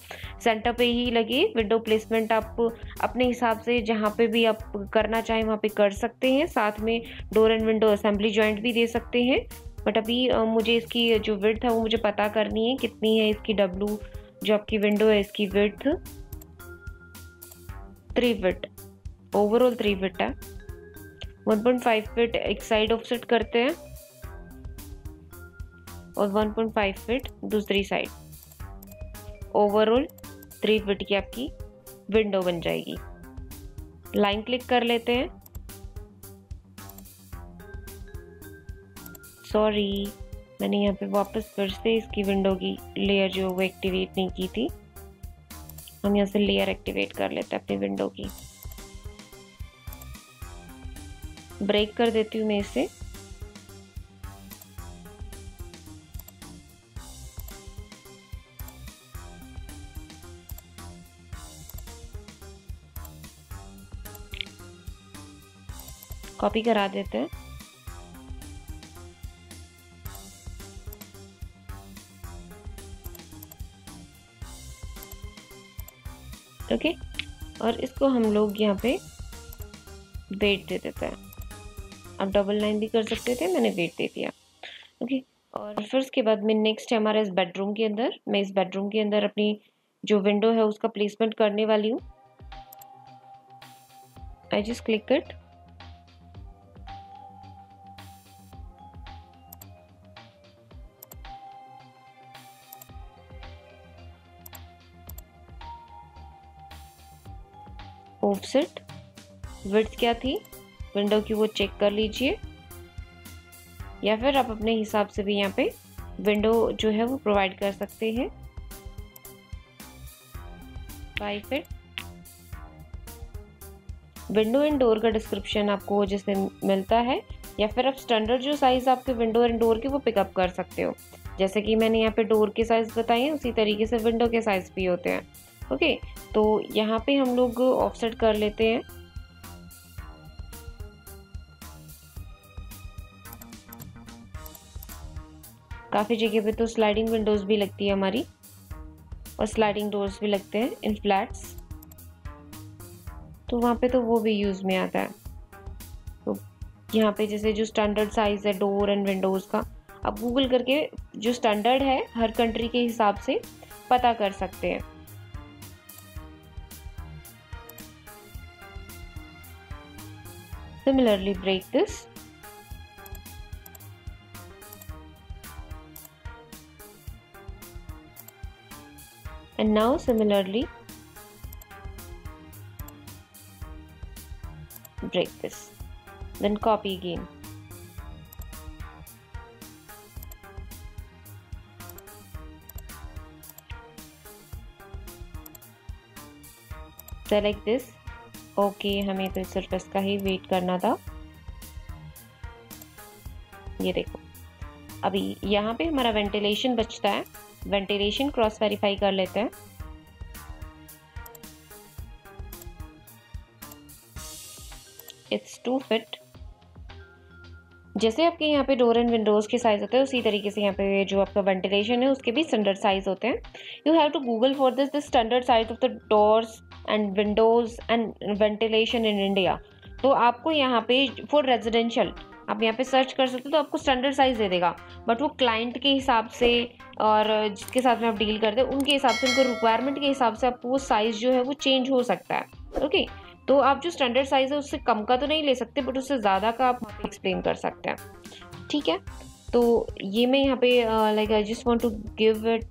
सेंटर पे ही लगे, विंडो प्लेसमेंट आप अपने हिसाब से जहाँ पे भी आप करना चाहें वहाँ पे कर सकते हैं। साथ में door and window assembly joint भी दे सकते हैं, बट अभी मुझे इसकी जो विड्थ है वो मुझे पता करनी है कितनी है इसकी। डब्लू जो आपकी विंडो है इसकी विड्थ 3 फीट, ओवरऑल 3 फीट है। 1.5 फीट एक साइड ऑफसेट करते हैं और 1.5 फीट दूसरी साइड। ओवरऑल 3 फीट की आपकी विंडो बन जाएगी। लाइन क्लिक कर लेते हैं। सॉरी, मैंने यहाँ पे वापस फिर से इसकी विंडो की लेयर जो वो एक्टिवेट नहीं की थी। हम यहाँ से लेयर एक्टिवेट कर लेते हैं अपनी विंडो की। ब्रेक कर देती हूँ मैं इसे। कॉपी करा देते हैं। ओके, और इसको हम लोग यहाँ पे वेट दे देते हैं। आप डबल लाइन भी कर सकते थे, मैंने वेट दे दिया। ओके, और फिर उसके बाद में नेक्स्ट है हमारा इस बेडरूम के अंदर। मैं इस बेडरूम के अंदर अपनी जो विंडो है उसका प्लेसमेंट करने वाली हूँ। I just click it. Offset width क्या थी विंडो की वो चेक कर लीजिए, या फिर आप अपने हिसाब से भी यहाँ पे विंडो जो है वो प्रोवाइड कर सकते हैं। 5 फीट। विंडो एंड डोर का डिस्क्रिप्शन आपको जैसे मिलता है, या फिर आप स्टैंडर्ड जो साइज आपके विंडो एंड डोर के वो पिकअप कर सकते हो। जैसे कि मैंने यहाँ पे डोर के साइज बताए हैं, उसी तरीके से विंडो के साइज भी होते हैं। ओके, तो यहाँ पे हम लोग ऑफसेट कर लेते हैं। काफ़ी जगह पे तो स्लाइडिंग विंडोज़ भी लगती है हमारी, और स्लाइडिंग डोर्स भी लगते हैं इन फ्लैट्स, तो वहाँ पे तो वो भी यूज़ में आता है। तो यहाँ पे जैसे जो स्टैंडर्ड साइज़ है डोर एंड विंडोज़ का, आप गूगल करके जो स्टैंडर्ड है हर कंट्री के हिसाब से पता कर सकते हैं। Similarly, break this. And now similarly break this. Then copy again. Select this. Okay, हमें तो सिर्फ इसका ही वेट करना था। ये देखो, अभी यहाँ पे हमारा वेंटिलेशन बचता है। वेंटिलेशन क्रॉस वेरीफाई कर लेते हैं। It's 2 feet. जैसे आपके यहाँ पे डोर एंड विंडोज के साइज होते हैं, उसी तरीके से यहाँ पे जो आपका वेंटिलेशन है उसके भी स्टैंडर्ड साइज होते हैं। You have to Google for this the standard size of the doors and windows and ventilation in India. तो आपको यहाँ पे फॉर रेजिडेंशियल आप यहाँ पे सर्च कर सकते हो, तो आपको स्टैंडर्ड साइज दे देगा, बट वो क्लाइंट के हिसाब से और जिसके साथ में आप डील करते हैं उनके हिसाब से, उनको रिक्वायरमेंट के हिसाब से आपको वो साइज जो है वो चेंज हो सकता है। ओके, तो आप जो स्टैंडर्ड साइज है उससे कम का तो नहीं ले सकते, बट उससे ज़्यादा का आप एक्सप्लेन कर सकते हैं। ठीक है, तो ये मैं यहाँ पे like I just want to give it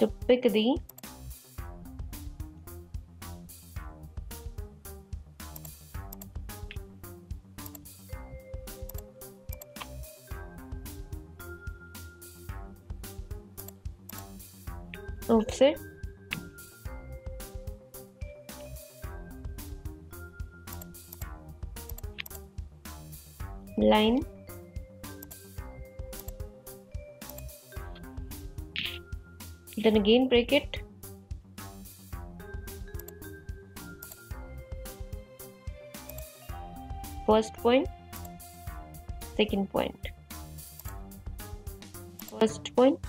to pick the offset, line, then again break it, first point, second point, first point,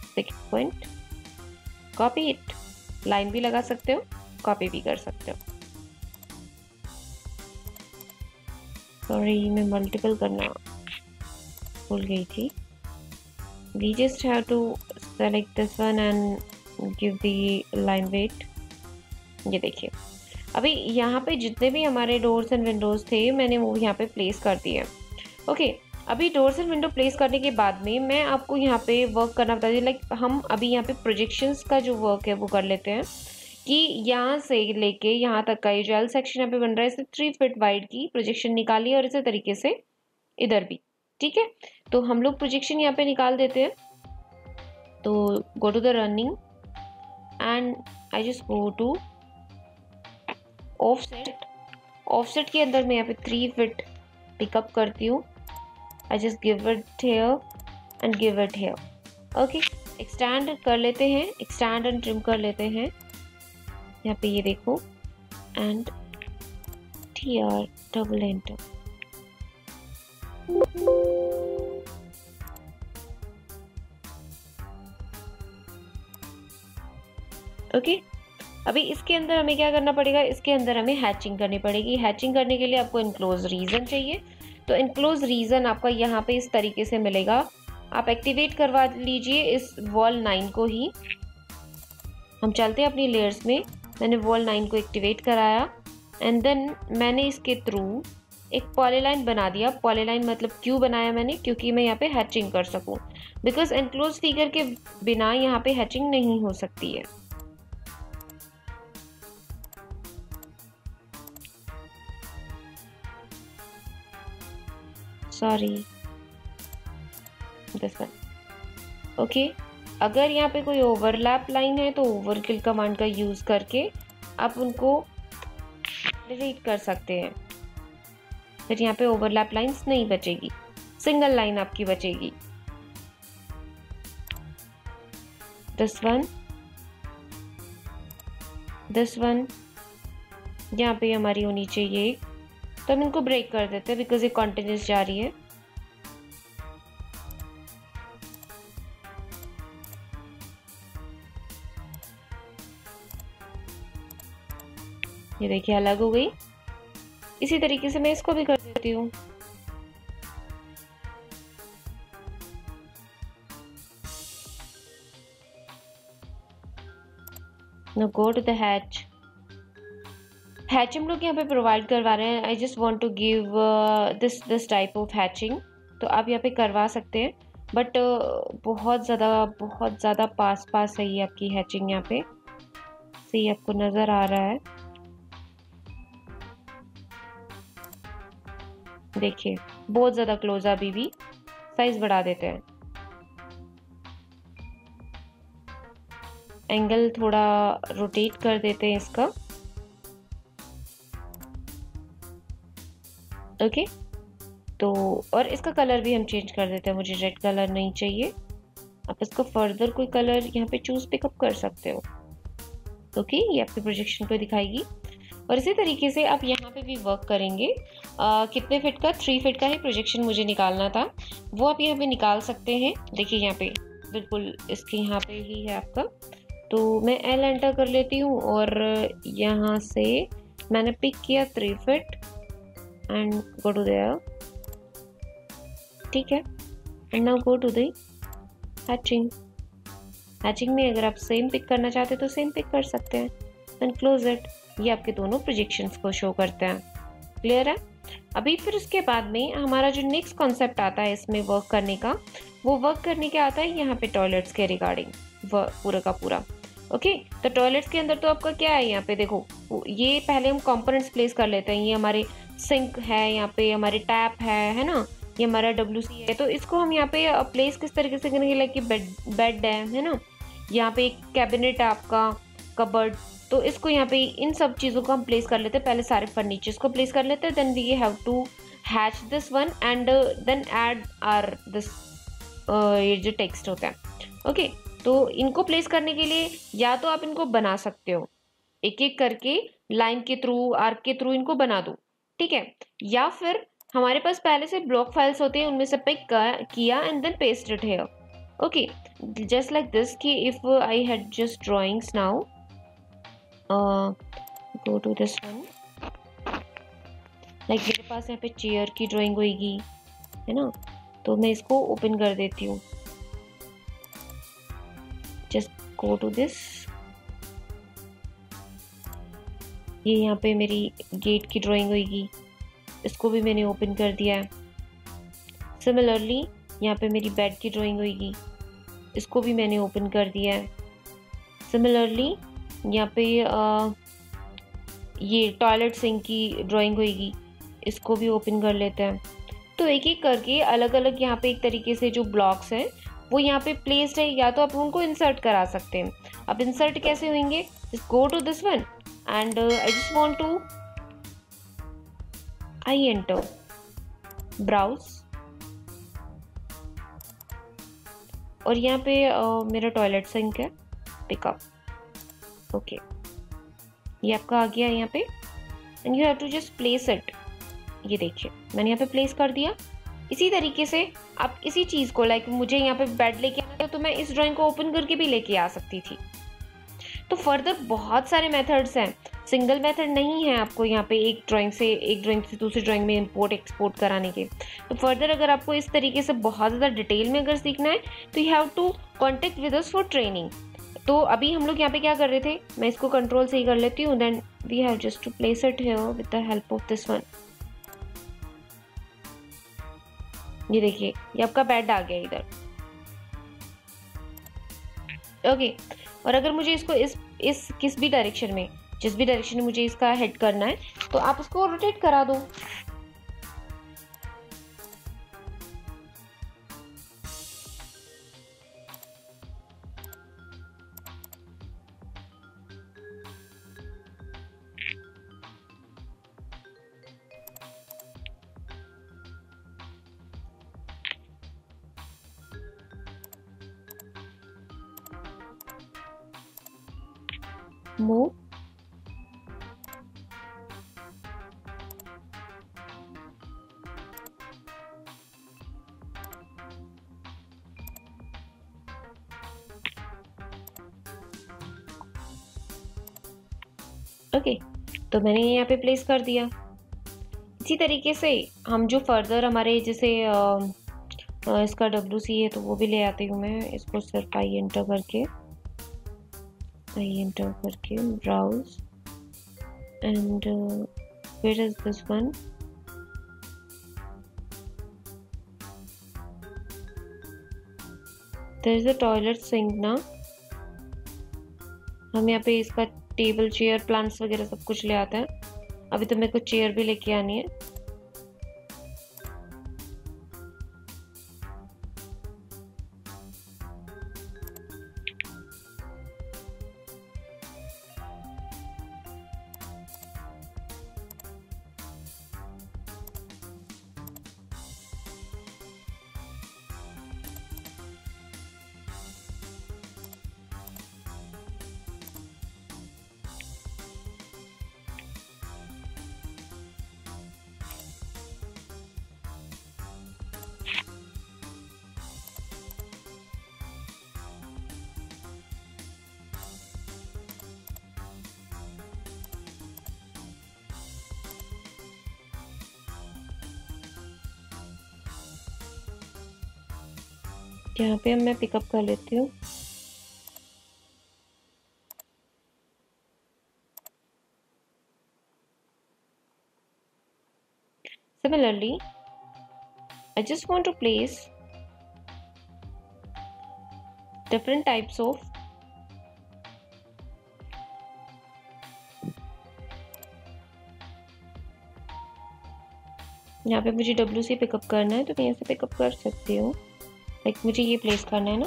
second point, copy it. Line भी लगा सकते हो, कॉपी भी कर सकते हो। सॉरी, मैं मल्टीपल करना भूल गई थी। We just have to select this one and give the line weight। ये देखिए, अभी यहाँ पे जितने भी हमारे डोर्स एंड विंडोज थे मैंने वो यहाँ पे प्लेस कर दिए। ओके, अभी डोर्स एंड विंडो प्लेस करने के बाद में मैं आपको यहाँ पे वर्क करना बता दी। लाइक हम अभी यहाँ पे प्रोजेक्शंस का जो वर्क है वो कर लेते हैं कि यहाँ से लेके यहाँ तक का ये जो एल सेक्शन यहाँ पे बन रहा है, इसे 3 फीट वाइड की प्रोजेक्शन निकालिए और इसी तरीके से इधर भी। ठीक है, तो हम लोग प्रोजेक्शन यहाँ पे निकाल देते हैं। तो go to the running and I just go to offset. Offset के अंदर मैं यहाँ पे 3 फीट पिकअप करती हूँ। I just give it here and give it here. Okay, extend कर लेते हैं, एक्सटेंड एंड ट्रिम कर लेते हैं यहाँ पे, ये देखो, and TR double enter. Okay, अभी इसके अंदर हमें क्या करना पड़ेगा, इसके अंदर हमें हैचिंग करनी पड़ेगी। हैचिंग करने के लिए आपको इनक्लोज रीजन चाहिए। तो इनक्लोज रीजन आपका यहाँ पे इस तरीके से मिलेगा। आप एक्टिवेट करवा लीजिए इस वॉल 9 को ही। हम चलते हैं अपनी लेयर्स में। मैंने वॉल 9 को एक्टिवेट कराया एंड देन मैंने इसके थ्रू एक पॉलीलाइन बना दिया। पॉलीलाइन मतलब क्यों बनाया मैंने, क्योंकि मैं यहाँ पे हैचिंग कर सकूं। बिकॉज एनक्लोज फिगर के बिना यहाँ पे हैचिंग नहीं हो सकती है। Sorry, this one. ओके, अगर यहाँ पे कोई ओवरलैप लाइन है तो ओवरकिल कमांड का यूज करके आप उनको डिलीट कर सकते हैं। फिर यहाँ पे ओवरलैप लाइंस नहीं बचेगी, सिंगल लाइन आपकी बचेगी। दिस वन, दिस वन, यहाँ पे हमारी होनी चाहिए। तो हम इनको ब्रेक कर देते हैं बिकॉज ये कॉन्टिन्यूस जा रही है। ये देखिए अलग हो गई। इसी तरीके से मैं इसको भी कर देती हूँ। Now go to the hatch। Hatch हम लोग यहाँ पे प्रोवाइड करवा रहे हैं। I just want to give this type of hatching. तो आप यहाँ पे करवा सकते हैं, बट बहुत ज़्यादा पास है ये आपकी हैचिंग। यहाँ पे सही आपको नज़र आ रहा है, देखिए बहुत ज़्यादा क्लोज है। अभी भी साइज बढ़ा देते हैं, एंगल थोड़ा रोटेट कर देते हैं इसका। ओके, तो और इसका कलर भी हम चेंज कर देते हैं। मुझे रेड कलर नहीं चाहिए, आप इसको फर्दर कोई कलर यहाँ पे चूज पिकअप कर सकते हो। ओके, ये आपके प्रोजेक्शन को दिखाएगी। और इसी तरीके से आप यहाँ पे भी वर्क करेंगे। कितने फिट का, 3 फीट का ही प्रोजेक्शन मुझे निकालना था, वो आप यहाँ पे निकाल सकते हैं। देखिए यहाँ पे बिल्कुल इसके यहाँ पे ही है आपका। तो मैं एल एंटर कर लेती हूँ और यहाँ से मैंने पिक किया 3 feet and go to there. ठीक है, and now go to the hatching. Hatching में अगर आप सेम पिक करना चाहते हैं तो सेम पिक कर सकते हैं, एंड क्लोज इट। ये आपके दोनों प्रोजेक्शंस को शो करते हैं। क्लियर है? अभी फिर उसके बाद में हमारा जो नेक्स्ट कॉन्सेप्ट आता है इसमें वर्क करने का, वो वर्क करने के आता है यहाँ पे टॉयलेट्स के रिगार्डिंग पूरा का पूरा। ओके, तो टॉयलेट्स के अंदर तो आपका क्या है, यहाँ पे देखो, ये पहले हम कंपोनेंट्स प्लेस कर लेते हैं। ये हमारे सिंक है, यहाँ पे हमारे टैप है ना, ये हमारा WC है। तो इसको हम यहाँ पे प्लेस किस तरीके से करेंगे, लाइक बेड है ना, यहाँ पे एक कैबिनेट है आपका, कबर्ड। तो इसको यहाँ पे इन सब चीज़ों को हम प्लेस कर लेते हैं। पहले सारे फर्नीचर्स को प्लेस कर लेते हैं, then we have to hatch this one and then add or this ये जो टेक्स्ट होता है। ओके, तो इनको प्लेस करने के लिए या तो आप इनको बना सकते हो, एक एक करके लाइन के थ्रू, आर्क के थ्रू इनको बना दो। ठीक है, या फिर हमारे पास पहले से ब्लॉक फाइल्स होते हैं, उनमें से पिक किया and then paste it here. Okay, just like this कि if I had just drawings now, go to this one, like मेरे पास यहाँ पे चेयर की ड्राइंग होगी, है ना, तो मैं इसको ओपन कर देती हूँ. जस्ट गो टू दिस, ये यहाँ पे मेरी गेट की ड्राइंग होगी, इसको भी मैंने ओपन कर दिया है. सिमिलरली यहाँ पे मेरी बेड की ड्राइंग होगी, इसको भी मैंने ओपन कर दिया है. सिमिलरली यहाँ पे ये टॉयलेट सिंक की ड्राइंग होगी, इसको भी ओपन कर लेते हैं. तो एक एक करके अलग अलग यहाँ पे एक तरीके से जो ब्लॉक्स हैं वो यहाँ पे प्लेस्ड है, या तो आप उनको इंसर्ट करा सकते हैं. अब इंसर्ट कैसे होंगे, just go to this one and I just want to, I enter browse, और यहाँ पे मेरा टॉयलेट सिंक है, पिकअप. ओके, ये आपका आ गया यहाँ पे and you have to just place it. ये देखिए मैंने यहाँ पे प्लेस कर दिया. इसी तरीके से आप इसी चीज़ को, लाइक मुझे यहाँ पे बेड लेके आना था तो मैं इस ड्राइंग को ओपन करके भी लेके आ सकती थी. तो फर्दर बहुत सारे मेथड्स हैं, सिंगल मेथड नहीं है आपको यहाँ पे एक ड्राइंग से दूसरी ड्राइंग में इंपोर्ट एक्सपोर्ट कराने के. तो फर्दर अगर आपको इस तरीके से बहुत ज़्यादा डिटेल में अगर सीखना है तो you have to contact with us for training. तो अभी हम लोग यहाँ पे क्या कर रहे थे, मैं इसको कंट्रोल से ही कर लेती हूँ. Then we have just to place it here with the help of this one. ये देखिए ये आपका बेड आ गया इधर. ओके, और अगर मुझे इसको इस किस भी डायरेक्शन में, जिस भी डायरेक्शन में मुझे इसका हेड करना है, तो आप उसको रोटेट करा दो. मूव, ओके, तो मैंने यहाँ पे प्लेस कर दिया. इसी तरीके से हम जो फर्दर हमारे जैसे इसका WC है तो वो भी ले आती हूँ मैं. इसको सिर्फ आई एंटर करके browse and where is this one, there is a toilet sink ना. हम यहाँ पे इसका टेबल चेयर प्लांट्स वगैरह सब कुछ ले आते हैं. अभी तो मेरे को चेयर भी लेके आनी है. यहाँ पे मैं पिकअप कर लेती हूँ. Similarly, I just want to place different types of यहाँ पे मुझे WC पिकअप करना है तो मैं यहाँ से पिकअप कर सकती हूँ. लाइक मुझे ये प्लेस करना है ना.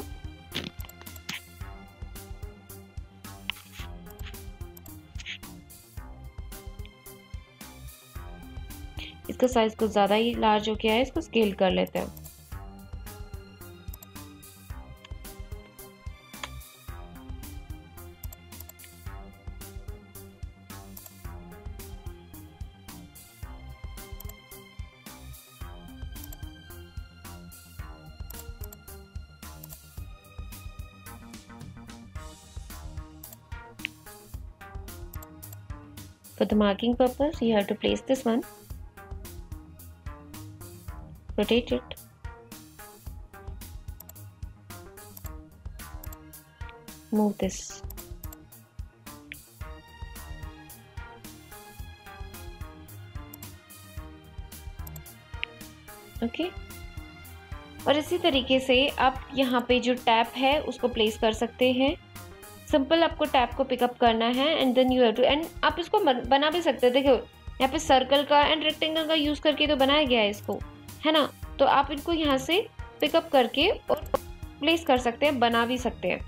इसका साइज कुछ ज़्यादा ही लार्ज हो गया है, इसको स्केल कर लेते हैं. For the marking purpose, you have to place this one, rotate it, move this. Okay और इसी तरीके से आप यहाँ पे जो टैप है उसको प्लेस कर सकते हैं। सिंपल आपको टैप को पिकअप करना है and then you have to, and आप इसको बना भी सकते हैं। देखो यहाँ पे सर्कल का एंड रेक्टेंगल का यूज करके तो बनाया गया है इसको, है ना। तो आप इनको यहाँ से पिकअप करके और प्लेस कर सकते हैं, बना भी सकते हैं,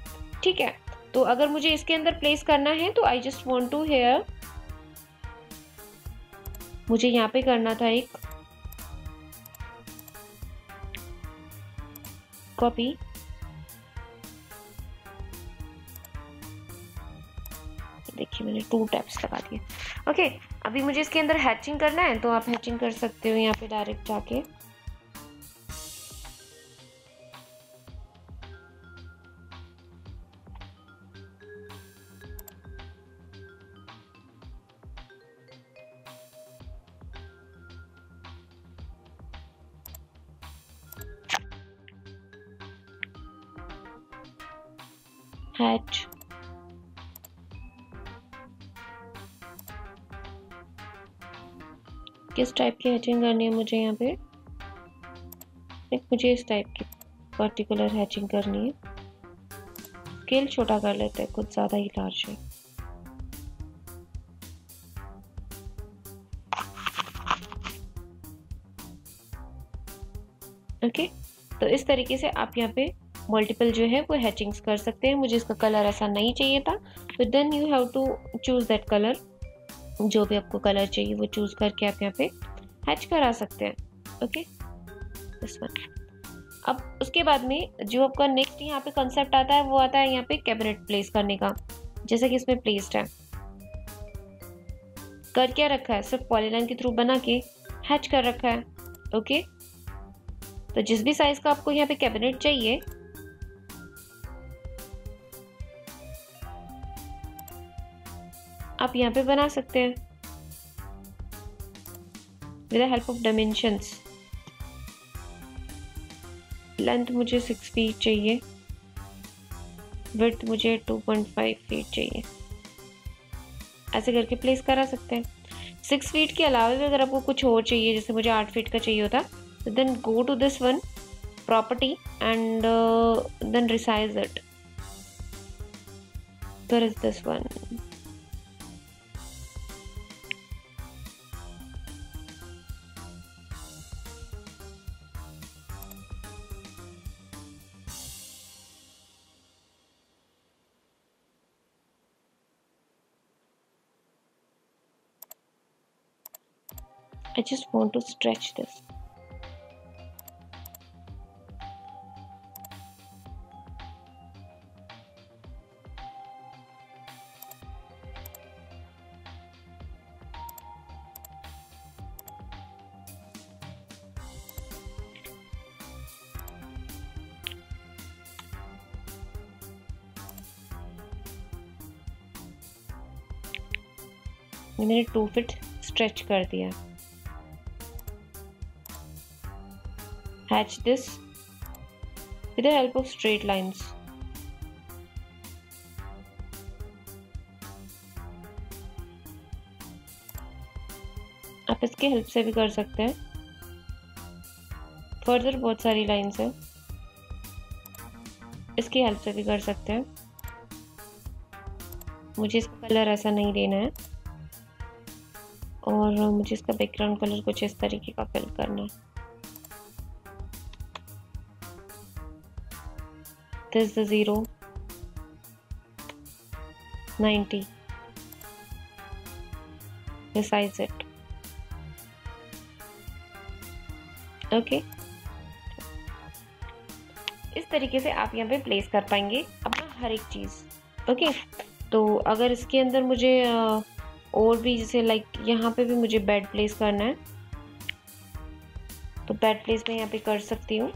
ठीक है। तो अगर मुझे इसके अंदर प्लेस करना है तो I just want to here, मुझे यहाँ पे करना था एक कॉपी, देखिए मैंने 2 टैप्स लगा दिए। ओके अभी मुझे इसके अंदर हैचिंग करना है तो आप हैचिंग कर सकते हो यहाँ पे डायरेक्ट जाके। हैच किस टाइप की हैचिंग करनी है मुझे यहाँ पे, मुझे इस टाइप की पर्टिकुलर हैचिंग करनी है। स्केल छोटा कर लेते हैं, कुछ ज़्यादा ही लार्ज है। ओके तो इस तरीके से आप यहाँ पे मल्टीपल जो है वो हैचिंग्स कर सकते हैं। मुझे इसका कलर ऐसा नहीं चाहिए था, तो then you have to choose that colour, जो भी आपको कलर चाहिए वो चूज करके आप यहाँ पे हैच करा सकते हैं। Okay this one. अब उसके बाद में जो आपका नेक्स्ट यहाँ पे कंसेप्ट आता है वो आता है यहाँ पे कैबिनेट प्लेस करने का, जैसे कि इसमें प्लेस्ड है। कर क्या रखा है, सिर्फ पॉलीलाइन के थ्रू बना के हैच कर रखा है। ओके तो जिस भी साइज का आपको यहाँ पे कैबिनेट चाहिए आप यहाँ पे बना सकते हैं with the help of dimensions. Length मुझे 6 फीट चाहिए, विड्थ मुझे 2.5 फीट चाहिए। ऐसे करके प्लेस करा सकते हैं। 6 फीट के अलावा भी अगर आपको कुछ और चाहिए, जैसे मुझे 8 फीट का चाहिए होता, तो then go to this one property and then resize it. Where is this one? I just want to stretch this. मैंने 2 फीट स्ट्रेच कर दिया। Hatch this with the help of straight lines. आप इसके help से भी कर सकते हैं। फर्दर बहुत सारी लाइन्स है, इसकी हेल्प से भी कर सकते हैं। मुझे इसका कलर ऐसा नहीं देना है और मुझे इसका बैकग्राउंड कलर कुछ इस तरीके का फिल करना है। This is the 0, 90. Resize it. Okay. इस तरीके से आप यहाँ पे प्लेस कर पाएंगे अपना हर एक चीज़। ओके तो अगर इसके अंदर मुझे और भी, जैसे लाइक यहाँ पे भी मुझे बेड प्लेस करना है, तो बेड प्लेस मैं यहाँ पे कर सकती हूँ।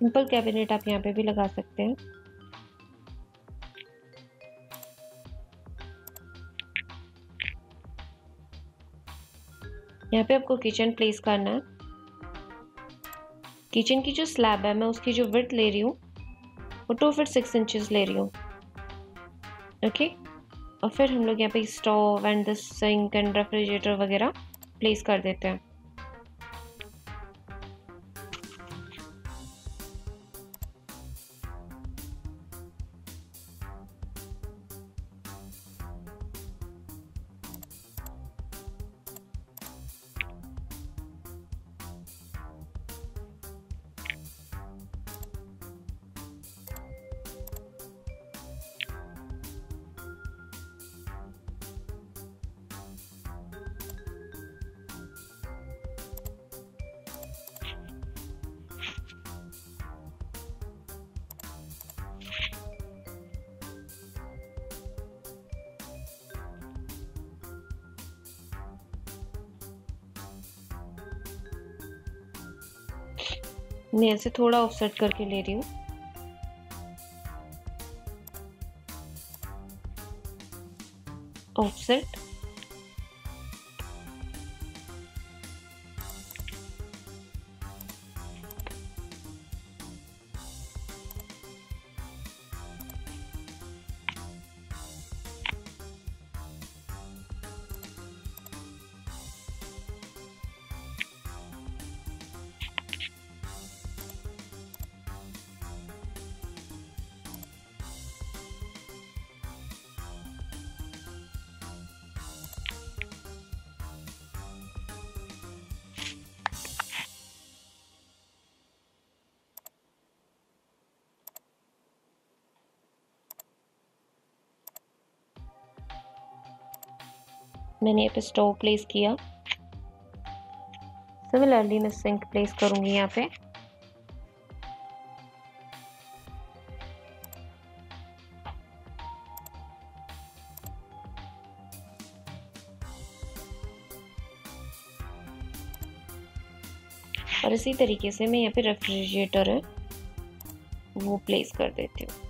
सिंपल कैबिनेट आप यहाँ पे भी लगा सकते हैं। यहाँ पे आपको किचन प्लेस करना है। किचन की जो स्लैब है मैं उसकी जो विड्थ ले रही हूँ वो 2 फीट 6 इंचेस ले रही हूँ। ओके, और फिर हम लोग यहाँ पे stove and the sink and refrigerator वगैरह प्लेस कर देते हैं। मैं ऐसे थोड़ा ऑफसेट करके ले रही हूँ। ऑफसेट, मैंने यहाँ पे स्टोव प्लेस किया। सिमिलरली मैं सिंक प्लेस करूंगी यहाँ पे। और इसी तरीके से मैं यहाँ पे रेफ्रिजरेटर है वो प्लेस कर देती हूँ।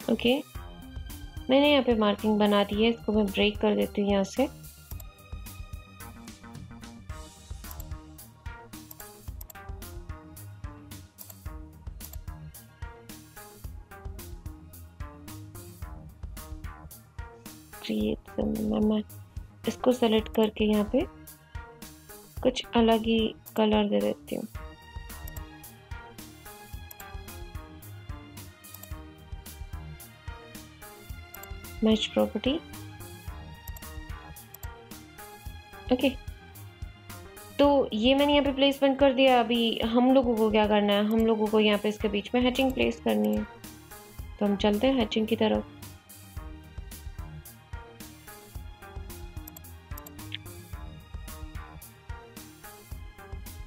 ओके, मैंने यहाँ पे मार्किंग बना दी है, इसको मैं ब्रेक कर देती हूँ यहाँ से। मैं इसको सेलेक्ट करके यहाँ पे कुछ अलग ही कलर दे देती हूँ। Match property. ओके, तो ये मैंने यहाँ पे प्लेसमेंट कर दिया। अभी हम लोगों को क्या करना है, हम लोगों को यहाँ पे इसके बीच में हैचिंग प्लेस करनी है। तो हम चलते हैं हैचिंग की तरफ।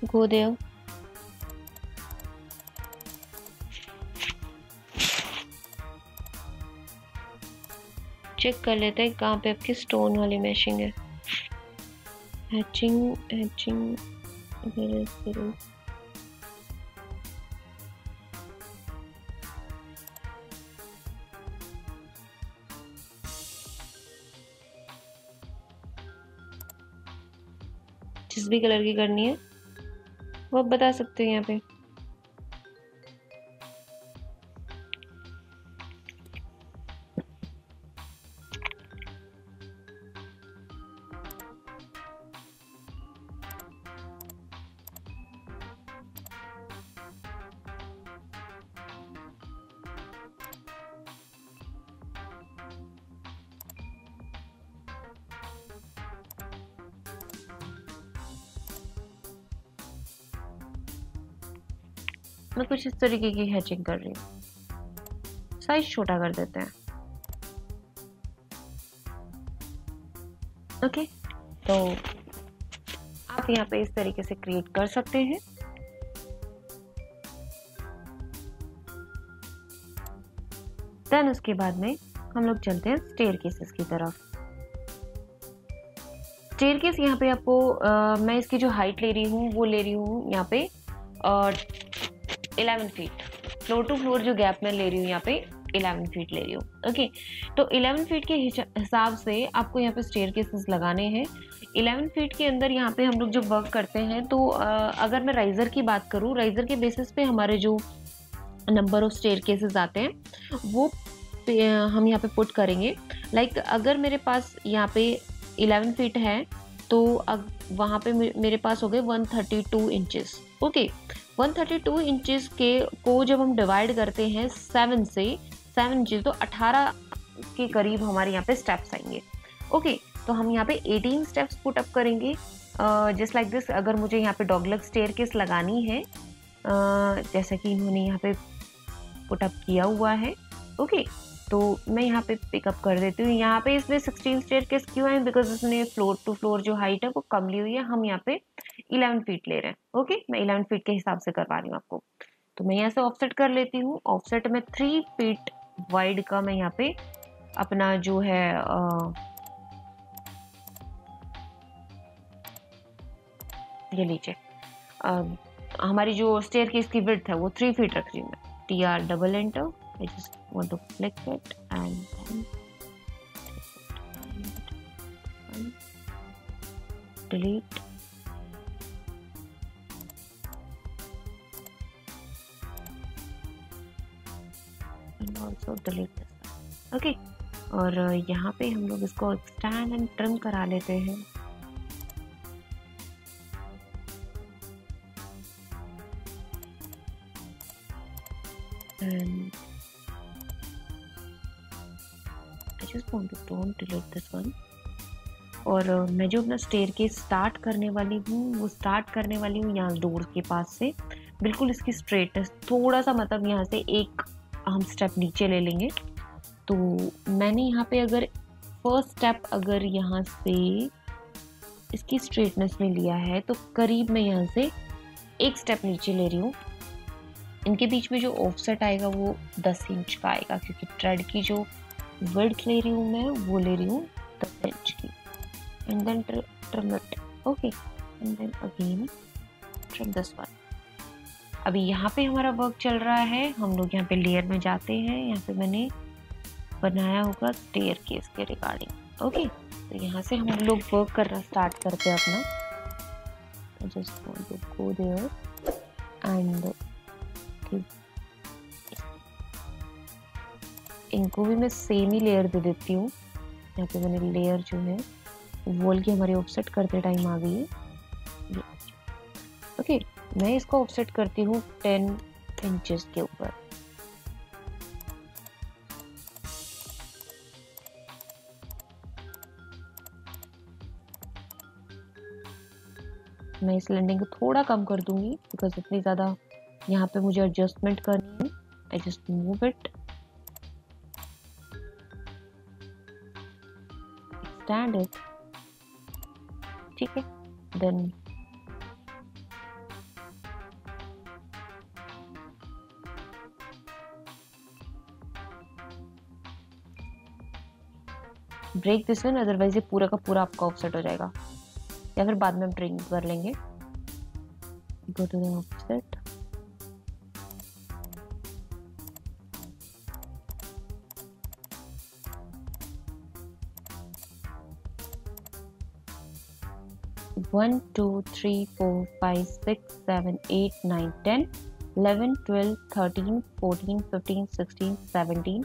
Go there. चेक कर लेते हैं कहाँ पे आपकी स्टोन वाली मैशिंग है। हैचिंग हैचिंग जिस भी कलर की करनी है वो आप बता सकते हो यहाँ पे। मैं कुछ इस तरीके की हैचिंग कर रही हूँ। साइज छोटा कर देते हैं। ओके, तो आप यहाँ पे इस तरीके से क्रिएट कर सकते हैं। देन उसके बाद में हम लोग चलते हैं स्टेयरकेसेस की तरफ। स्टेयरकेस यहाँ पे आपको मैं इसकी जो हाइट ले रही हूँ वो ले रही हूँ यहाँ पे 11 फीट। फ्लोर टू फ्लोर जो गैप मैं ले रही हूँ यहाँ पे 11 फीट ले रही हूँ। ओके, तो 11 फीट के हिसाब से आपको यहाँ पे स्टेयरकेसेस लगाने हैं। 11 फीट के अंदर यहाँ पे हम लोग जब वर्क करते हैं तो अगर मैं राइजर की बात करूँ, राइजर के बेसिस पे हमारे जो नंबर ऑफ स्टेयरकेसेस आते हैं वो हम यहाँ पे पुट करेंगे। लाइक अगर मेरे पास यहाँ पे 11 फीट है तो वहाँ पे मेरे पास हो गए 132 इंचेस। ओके, 132 इंचेस के को जब हम डिवाइड करते हैं 7 से, 7 इंचेस तो 18 के करीब हमारे यहाँ पे स्टेप्स आएंगे। ओके, तो हम यहाँ पे 18 स्टेप्स पुट अप करेंगे जस्ट लाइक दिस। अगर मुझे यहाँ पे डॉगलेग स्टेयरकेस लगानी है जैसा कि इन्होंने यहाँ पे पुट अप किया हुआ है, ओके, तो मैं यहाँ पे पिकअप कर देती हूँ। यहाँ पे इसमें 16 स्टेयरकेस क्यों है? बिकॉज इसने फ्लोर टू फ्लोर जो हाइट है वो कम ली हुई है, हम यहाँ पे 11 फीट ले रहे हैं। ओके, मैं 11 फीट के हिसाब से करवा रही हूँ आपको। तो मैं यहाँ से ऑफसेट कर लेती हूँ। ऑफसेट में 3 फीट वाइड का मैं यहाँ पे अपना जो है ये लीजिए हमारी जो स्टेयरकेस की विड्थ है वो 3 फीट रख रही हूँ मैं। TR double enter. I just want to click it and then delete. And also delete this. Okay. और यहाँ पे हम लोग इसको एक्सटेंड एंड ट्रिम करा लेते हैं। And I just want to don't delete this one. और मैं जो अपना स्टेयरकेस स्टार्ट करने वाली हूँ वो स्टार्ट करने वाली हूँ यहाँ डोर के पास से, बिल्कुल इसकी स्ट्रेटनेस थोड़ा सा मतलब यहाँ से एक हम स्टेप नीचे ले लेंगे। तो मैंने यहाँ पे अगर फर्स्ट स्टेप अगर यहाँ से इसकी स्ट्रेटनेस में लिया है तो करीब मैं यहाँ से एक स्टेप नीचे ले रही हूँ। इनके बीच में जो ऑफसेट आएगा वो 10 इंच का आएगा क्योंकि थ्रेड की जो विड्थ ले रही हूँ मैं वो ले रही हूँ 10 इंच की। And then trim it. Okay, and then again trim this one. अभी यहाँ पे हमारा वर्क चल रहा है, हम लोग यहाँ पे लेयर में जाते हैं। यहाँ पे मैंने बनाया होगा स्टेयरकेस के रिगार्डिंग। ओके, तो यहाँ से हम लोग वर्क करना स्टार्ट करते हैं अपना। Just want to go there and इनको भी मैं सेम ही लेयर दे देती हूँ। यहाँ पे मैंने लेयर जो है वॉल की हमारी ऑफसेट करते टाइम आ गई है। ओके, मैं इसको ऑफसेट करती हूँ 10 इंचेस के ऊपर। मैं इस लैंडिंग को थोड़ा कम कर दूंगी बिकॉज इतनी ज़्यादा यहाँ पे मुझे एडजस्टमेंट करनी है। I just move it, extend it, ठीक है। Then break this one, otherwise ये पूरा का पूरा आपका ऑफसेट हो जाएगा, या फिर बाद में हम ट्रिम कर लेंगे। Go to the offset, one 2 3 4 5 6 7 8 9 10 11 12 13 14 15 16 17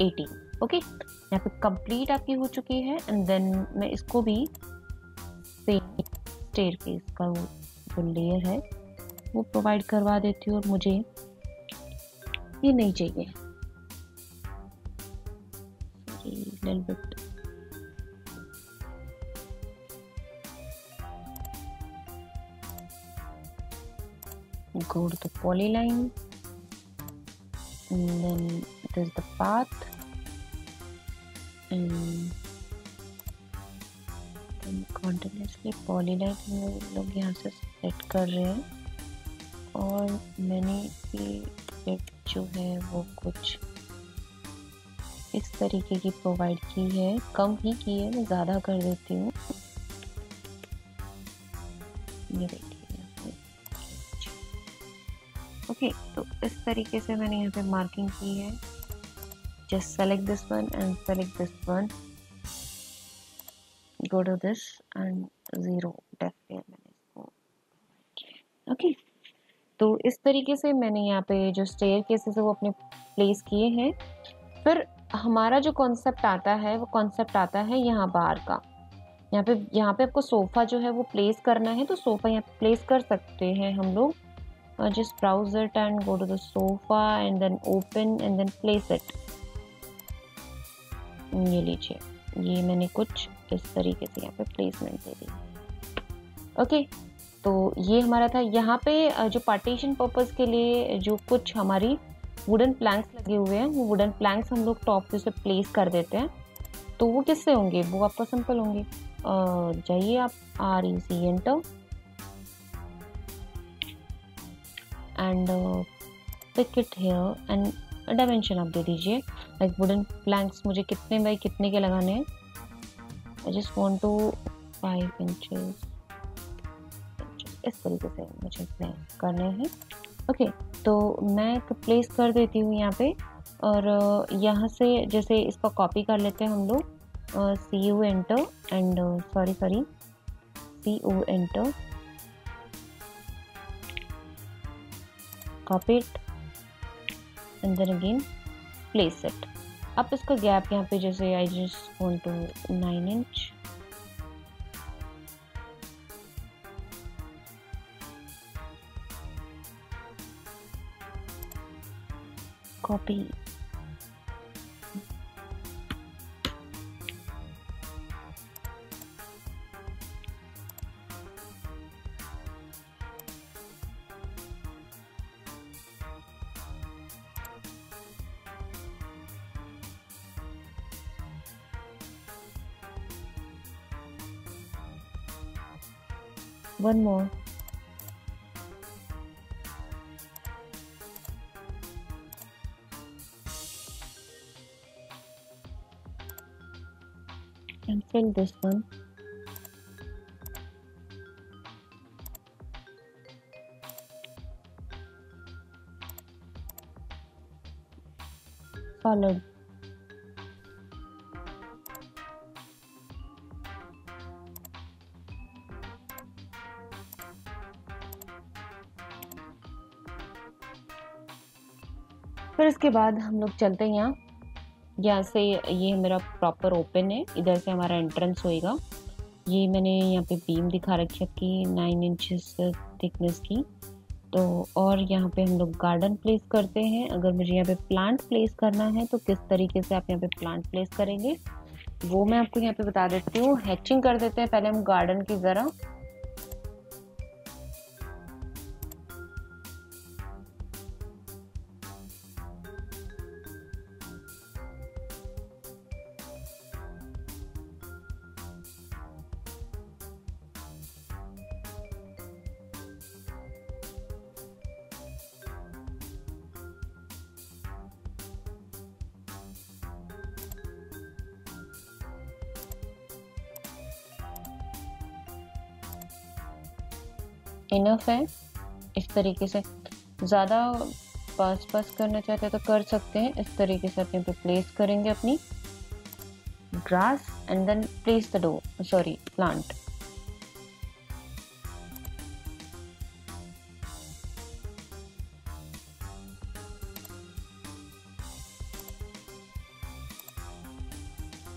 18। Okay, यहाँ पे कंप्लीट आपकी हो चुकी है। एंड देन मैं इसको भी सेम स्टेयरकेस का वो जो लेयर है वो प्रोवाइड करवा देती हूँ। और मुझे ये नहीं चाहिए, little bit. Go to the polyline, and then there's the path, and then continuously polyline हम लोग यहाँ से सेट कर रहे हैं। और मैंने ये जो है वो कुछ इस तरीके की प्रोवाइड की है, कम ही की है, मैं ज़्यादा कर देती हूँ। ये देखिए। ओके, तो इस तरीके से मैंने यहाँ पे मार्किंग की है। Just select this one and select this one, go to this and 0 depth मैंने इसको। ओके, तो इस तरीके से मैंने यहाँ पे जो स्टेयर केसेस है वो अपने प्लेस किए हैं। फिर हमारा जो कॉन्सेप्ट आता है वो कॉन्सेप्ट आता है यहाँ बार का। यहाँ पे आपको सोफ़ा जो है वो प्लेस करना है, तो सोफ़ा यहाँ पे प्लेस कर सकते हैं हम लोग। Just browse it and go to the sofa and then open and then place it. ये लीजिए, ये मैंने कुछ इस तरीके से यहाँ पे प्लेसमेंट दे दी। ओके, तो ये हमारा था। यहाँ पे जो पार्टीशन पर्पस के लिए जो कुछ हमारी वुडन प्लैंक्स लगे हुए हैं, वो वुडन प्लैंक्स हम लोग टॉप से प्लेस कर देते हैं। तो वो किससे होंगे? वो आपका सिंपल होंगे। जाइए आप REC enter and pick it here and dimension आप दे दीजिए। लाइक वुडन प्लैंक्स मुझे कितने बाई कितने के लगाने हैं? I just want to 5 inches, इस तरीके से मुझे प्लेस करने हैं। ओके, तो मैं प्लेस कर देती हूँ यहाँ पे। और यहाँ से जैसे इसका कॉपी कर लेते हैं हम लोग। CU enter and CU enter, copy it and then again place it. अब इसका गैप यहाँ पे जैसे I just want to 9 inch, copy one more and fill this one. Solid. फिर इसके बाद हम लोग चलते हैं यहाँ से। ये मेरा प्रॉपर ओपन है, इधर से हमारा एंट्रेंस होएगा। ये मैंने यहाँ पे बीम दिखा रखी है कि 9 इंचेस थिकनेस की। तो और यहाँ पे हम लोग गार्डन प्लेस करते हैं। अगर मुझे यहाँ पे प्लांट प्लेस करना है तो किस तरीके से आप यहाँ पे प्लांट प्लेस करेंगे वो मैं आपको यहाँ पे बता देती हूँ। हैचिंग कर देते हैं पहले हम गार्डन की ज़रा। इनफ है। इस तरीके से ज़्यादा पास करना चाहते हैं तो कर सकते हैं। इस तरीके से अपने पे प्लेस करेंगे अपनी grass and then place the plant.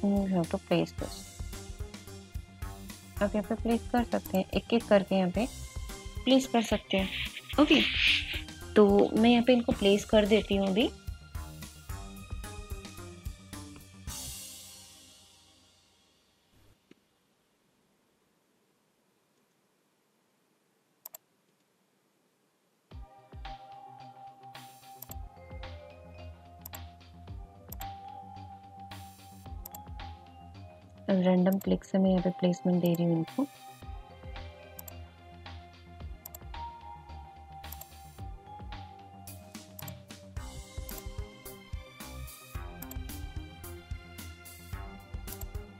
You have to place this. आप यहाँ पे प्लेस कर सकते हैं, एक एक करके यहाँ पे प्लेस कर सकते हैं। ओके, तो मैं यहाँ पे इनको प्लेस कर देती हूँ अभी। रैंडम क्लिक से मैं यहाँ पे प्लेसमेंट दे रही हूँ इनको।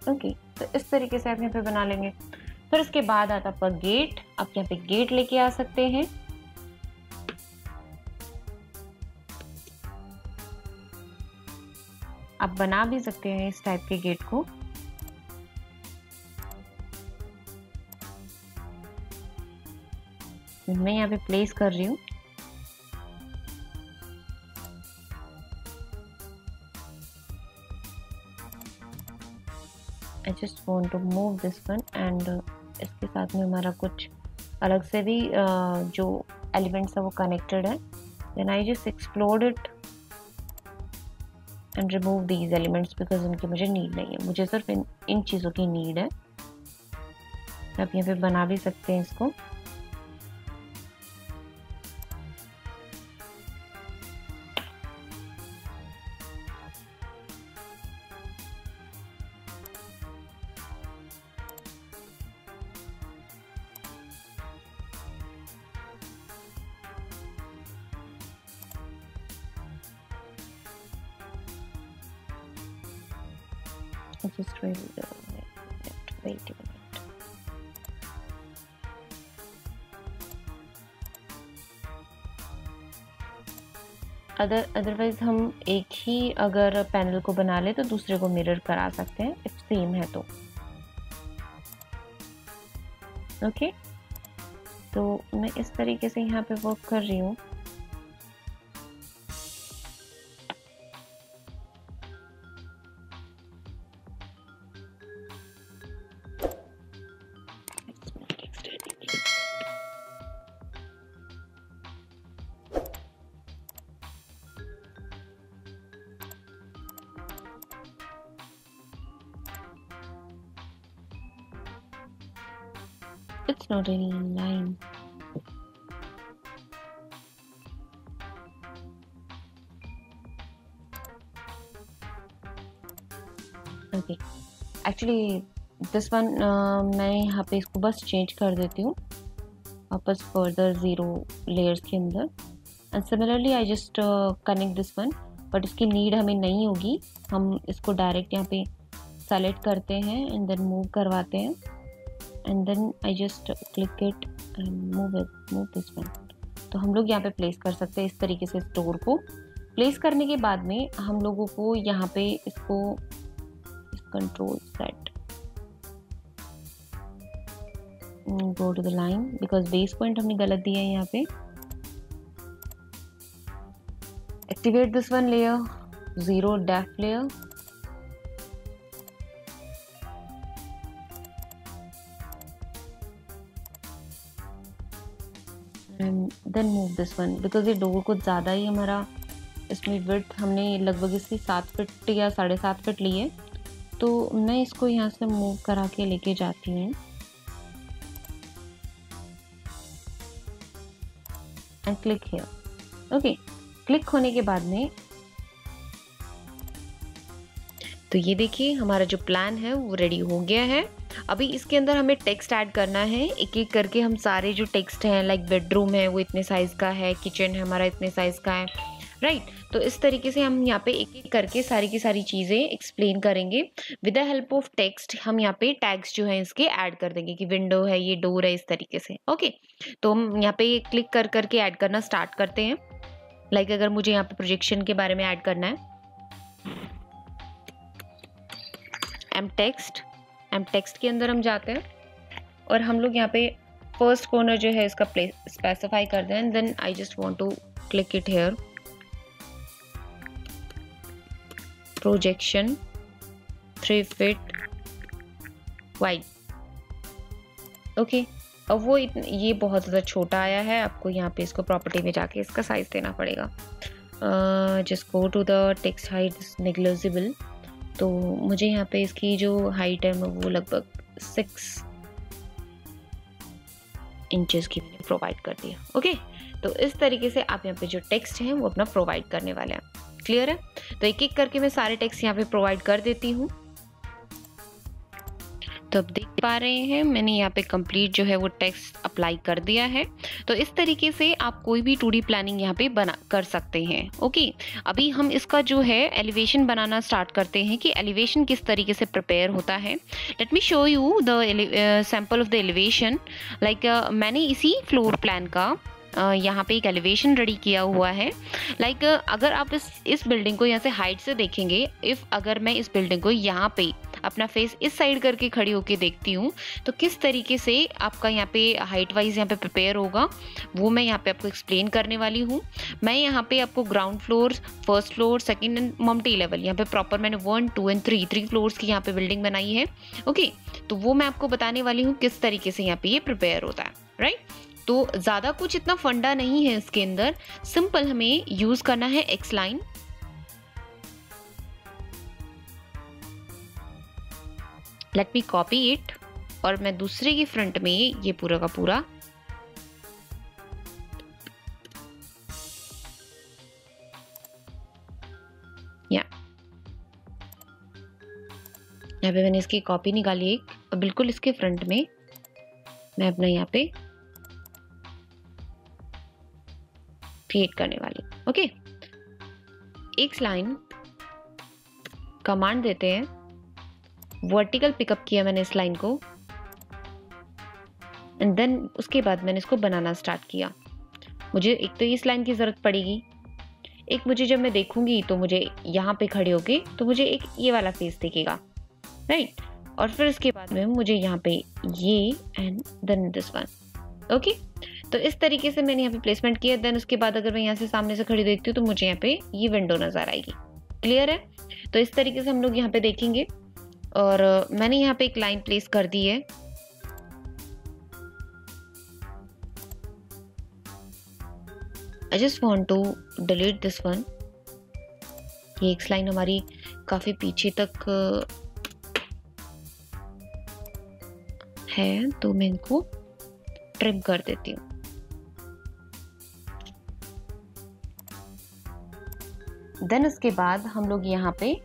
ओके, तो इस तरीके से आप यहाँ पे बना लेंगे। फिर इसके बाद आता आपका गेट। आप यहाँ पे गेट लेके आ सकते हैं। आप बना भी सकते हैं इस टाइप के गेट को। मैं यहाँ पे प्लेस कर रही हूँ। I just want to move this one and इसके साथ में हमारा कुछ अलग से भी जो एलिमेंट्स है वो कनेक्टेड है। Then I just explode it and remove these elements because इनकी मुझे नीड नहीं है। मुझे सिर्फ इन चीज़ों की नीड है। आप यहाँ पे बना भी सकते हैं इसको। Just wait a minute. Otherwise हम एक ही अगर पैनल को बना ले तो दूसरे को मिरर करा सकते हैं इफ सेम है तो। ओके, तो मैं इस तरीके से यहाँ पे वर्क कर रही हूँ। It's not any line. Okay. Actually, this one मैं यहाँ पे इसको बस चेंज कर देती हूँ वापस फर्दर 0 लेयर्स के अंदर। And similarly I just connect this one, but इसकी नीड हमें नहीं होगी। हम इसको डायरेक्ट यहाँ पे सेलेक्ट करते हैं एंड देन मूव करवाते हैं। And then I just click it and move this one. तो हम लोग यहाँ पे प्लेस कर सकते हैं इस तरीके से। स्टोर को प्लेस करने के बाद में हम लोगों को यहाँ पे इसको control set go to the line because base point हमने गलत दिया है यहाँ पे। Activate this one layer, 0 depth layer. Then move this one because ये डोर कुछ ज़्यादा ही हमारा इसमें विड्थ हमने लगभग इसकी 7 फीट या 7.5 फीट ली है। तो मैं इसको यहाँ से मूव करा के लेके जाती हूँ and click here. Okay, click होने के बाद में तो ये देखिए हमारा जो प्लान है वो रेडी हो गया है। अभी इसके अंदर हमें टेक्स्ट ऐड करना है। एक एक करके हम सारे जो टेक्स्ट हैं, लाइक बेडरूम है वो इतने साइज़ का है, किचन है हमारा इतने साइज़ का है, राइट। तो इस तरीके से हम यहाँ पे एक एक करके सारी की सारी चीज़ें एक्सप्लेन करेंगे। With the help of text हम यहाँ पे टैग्स जो है इसके ऐड कर देंगे कि विंडो है, ये डोर है, इस तरीके से। ओके, तो हम यहाँ पे क्लिक कर करके ऐड करना स्टार्ट करते हैं। लाइक अगर मुझे यहाँ पे प्रोजेक्शन के बारे में ऐड करना है, एम टेक्स्ट के अंदर हम जाते हैं और हम लोग यहाँ पे फर्स्ट कॉर्नर जो है इसका प्लेस स्पेसिफाई कर दें। And then I just want to click it here, projection 3 feet wide. Okay, अब वो ये बहुत ज़्यादा छोटा आया है, आपको यहाँ पे इसको प्रॉपर्टी में जाके इसका साइज देना पड़ेगा। Just go to the text height negligible. तो मुझे यहाँ पे इसकी जो हाइट है वो लगभग 6 इंचेस की प्रोवाइड कर दिया। ओके, तो इस तरीके से आप यहाँ पे जो टेक्स्ट हैं वो अपना प्रोवाइड करने वाले हैं। क्लियर है? तो एक एक करके मैं सारे टेक्स्ट यहाँ पे प्रोवाइड कर देती हूँ। तो अब देख पा रहे हैं मैंने यहाँ पे कंप्लीट जो है वो टेक्स्ट अप्लाई कर दिया है। तो इस तरीके से आप कोई भी 2D प्लानिंग यहाँ पे बना कर सकते हैं। ओके, अभी हम इसका जो है एलिवेशन बनाना स्टार्ट करते हैं कि एलिवेशन किस तरीके से प्रिपेयर होता है। Let me show you the sample of the elevation. Like मैंने इसी फ्लोर प्लान का यहाँ पे एक एलिवेशन रेडी किया हुआ है। लाइक अगर आप इस बिल्डिंग को यहाँ से हाइट से देखेंगे, इफ़ अगर मैं इस बिल्डिंग को यहाँ पे अपना फेस इस साइड करके खड़ी होके देखती हूँ तो किस तरीके से आपका यहाँ पे हाइट वाइज यहाँ पे प्रिपेयर होगा वो मैं यहाँ पे आपको एक्सप्लेन करने वाली हूँ। मैं यहाँ पे आपको ground floor, first floor, second and multi level, यहाँ पे प्रॉपर मैंने 1, 2 एंड 3 फ्लोर्स की यहाँ पे बिल्डिंग बनाई है। ओके, तो वो मैं आपको बताने वाली हूँ किस तरीके से यहाँ पे ये प्रिपेयर होता है। राइट, तो ज़्यादा कुछ इतना फंडा नहीं है इसके अंदर। सिंपल हमें यूज करना है x line. Let me copy it और मैं दूसरे की फ्रंट में ये पूरा का पूरा यहाँ पे मैंने इसकी कॉपी निकाली एक, और बिल्कुल इसके फ्रंट में मैं अपना यहाँ पे क्रिएट करने वाली। ओके, एक लाइन कमांड देते हैं, वर्टिकल पिकअप किया मैंने इस लाइन को एंड देन उसके बाद मैंने इसको बनाना स्टार्ट किया। मुझे एक तो इस लाइन की ज़रूरत पड़ेगी, एक मुझे जब मैं देखूंगी तो मुझे यहाँ पे खड़े होके तो मुझे एक ये वाला फेस दिखेगा। राइट, और फिर इसके बाद में मुझे यहाँ पे ये and then this one. Okay, तो इस तरीके से मैंने यहाँ पे प्लेसमेंट किया। देन उसके बाद अगर मैं यहाँ से सामने से खड़ी देखती हूँ तो मुझे यहाँ पे ये विंडो नज़र आएगी। क्लियर है? तो इस तरीके से हम लोग यहाँ पे देखेंगे। और मैंने यहाँ पे एक लाइन प्लेस कर दी है। I just want to delete this one. ये एक लाइन हमारी काफ़ी पीछे तक है तो मैं इनको ट्रिम कर देती हूँ। देन उसके बाद हम लोग यहाँ पे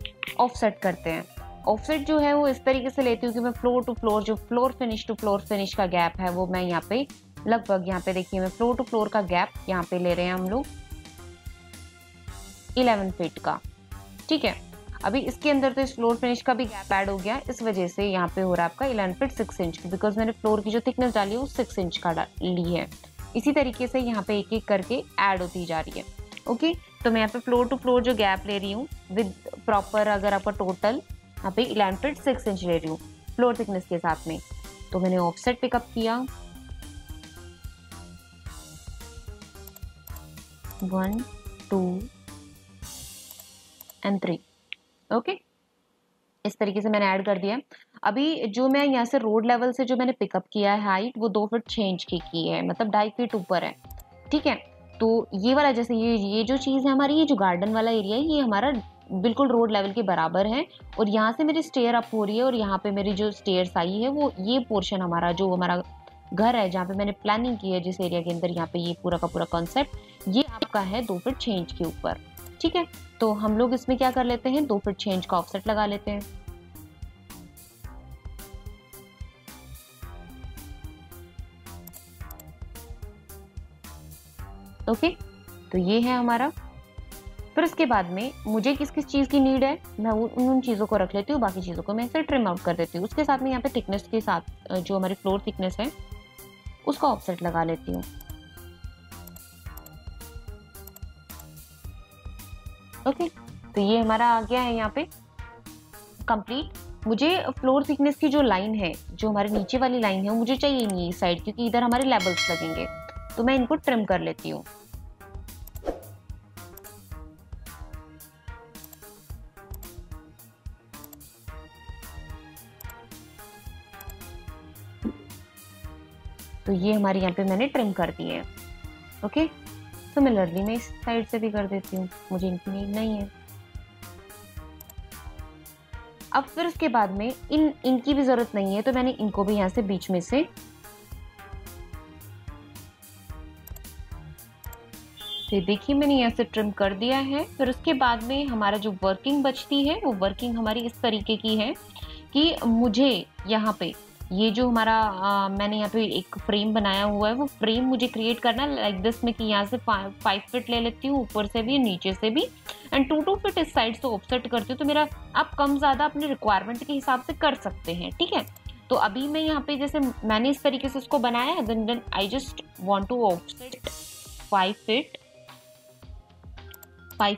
ऑफसेट करते हैं। ऑफसेट जो है वो इस तरीके से लेती हूँ कि मैं फ्लोर टू फ्लोर, जो floor finish to floor finish का गैप है वो मैं यहाँ पे लगभग, यहाँ पे देखिए मैं फ्लोर टू फ्लोर का गैप यहाँ पे ले रहे हैं हम लोग 11 फीट का। ठीक है, अभी इसके अंदर तो इस फ्लोर फिनिश का भी गैप ऐड हो गया, इस वजह से यहाँ पे हो रहा है आपका 11 फीट 6 इंच की, बिकॉज मैंने फ्लोर की जो थिकनेस डाली है वो 6 इंच का ली है। इसी तरीके से यहाँ पे एक एक करके ऐड होती जा रही है। ओके, तो मैं यहाँ पे फ्लोर टू फ्लोर जो गैप ले रही हूँ विद प्रॉपर, अगर आपका टोटल यहाँ पे 11 फीट 6 इंच ले रही हूँ फ्लोर थिकनेस के साथ में। तो मैंने ऑफसेट पिकअप किया 1, 2 एंड 3। ओके, इस तरीके से मैंने ऐड कर दिया। अभी जो मैं यहाँ से रोड लेवल से जो मैंने पिकअप किया है हाइट, वो 2 फीट 6 इंच की है, मतलब 2.5 फीट ऊपर है। ठीक है, तो ये वाला जैसे ये जो चीज़ है हमारी, ये जो गार्डन वाला एरिया है, ये हमारा बिल्कुल रोड लेवल के बराबर है। और यहाँ से मेरी स्टेयर अप हो रही है और यहाँ पे मेरी जो स्टेयर्स आई है वो ये पोर्शन हमारा, जो हमारा घर है जहाँ पे मैंने प्लानिंग की है जिस एरिया के अंदर, यहाँ पे ये पूरा का पूरा कॉन्सेप्ट ये आपका है 2 फीट 6 इंच के ऊपर। ठीक है, तो हम लोग इसमें क्या कर लेते हैं, 2 फीट 6 इंच का ऑफसेट लगा लेते हैं। ओके, तो ये है हमारा। फिर उसके बाद में मुझे किस किस चीज़ की नीड है, मैं उन चीज़ों को रख लेती हूँ, बाकी चीज़ों को मैं इसे ट्रिम आउट कर देती हूँ। उसके साथ में यहाँ पे थिकनेस के साथ जो हमारी फ्लोर थिकनेस है उसका ऑफसेट लगा लेती हूँ। ओके, तो ये हमारा आ गया है यहाँ पे कंप्लीट। मुझे फ्लोर थिकनेस की जो लाइन है, जो हमारे नीचे वाली लाइन है, वो मुझे चाहिए नहीं इस साइड, क्योंकि इधर हमारे लेवल्स लगेंगे, तो मैं इनको ट्रिम कर लेती हूँ। तो ये हमारी यहाँ पे मैंने ट्रिम कर दी है। ओके, सिमिलरली मैं इस साइड से भी कर देती हूँ, मुझे इनकी नीड नहीं है। अब फिर उसके बाद में इनकी भी जरूरत नहीं है, तो मैंने इनको भी यहाँ से बीच में से तो देखिए मैंने यहाँ से ट्रिम कर दिया है। फिर उसके बाद में हमारा जो वर्किंग बचती है वो वर्किंग हमारी इस तरीके की है कि मुझे यहाँ पे ये जो हमारा मैंने यहाँ पे एक फ्रेम बनाया हुआ है, वो फ्रेम मुझे क्रिएट करना है लाइक दिस में कि यहाँ से 5 फीट ले लेती हूँ, ऊपर से भी नीचे से भी, एंड 2 फीट इस साइड से ऑफसेट करती हूँ। तो मेरा आप कम ज़्यादा अपने रिक्वायरमेंट के हिसाब से कर सकते हैं, ठीक है। तो अभी मैं यहाँ पे जैसे मैंने इस तरीके से इसको बनाया है, then I just want to offset 5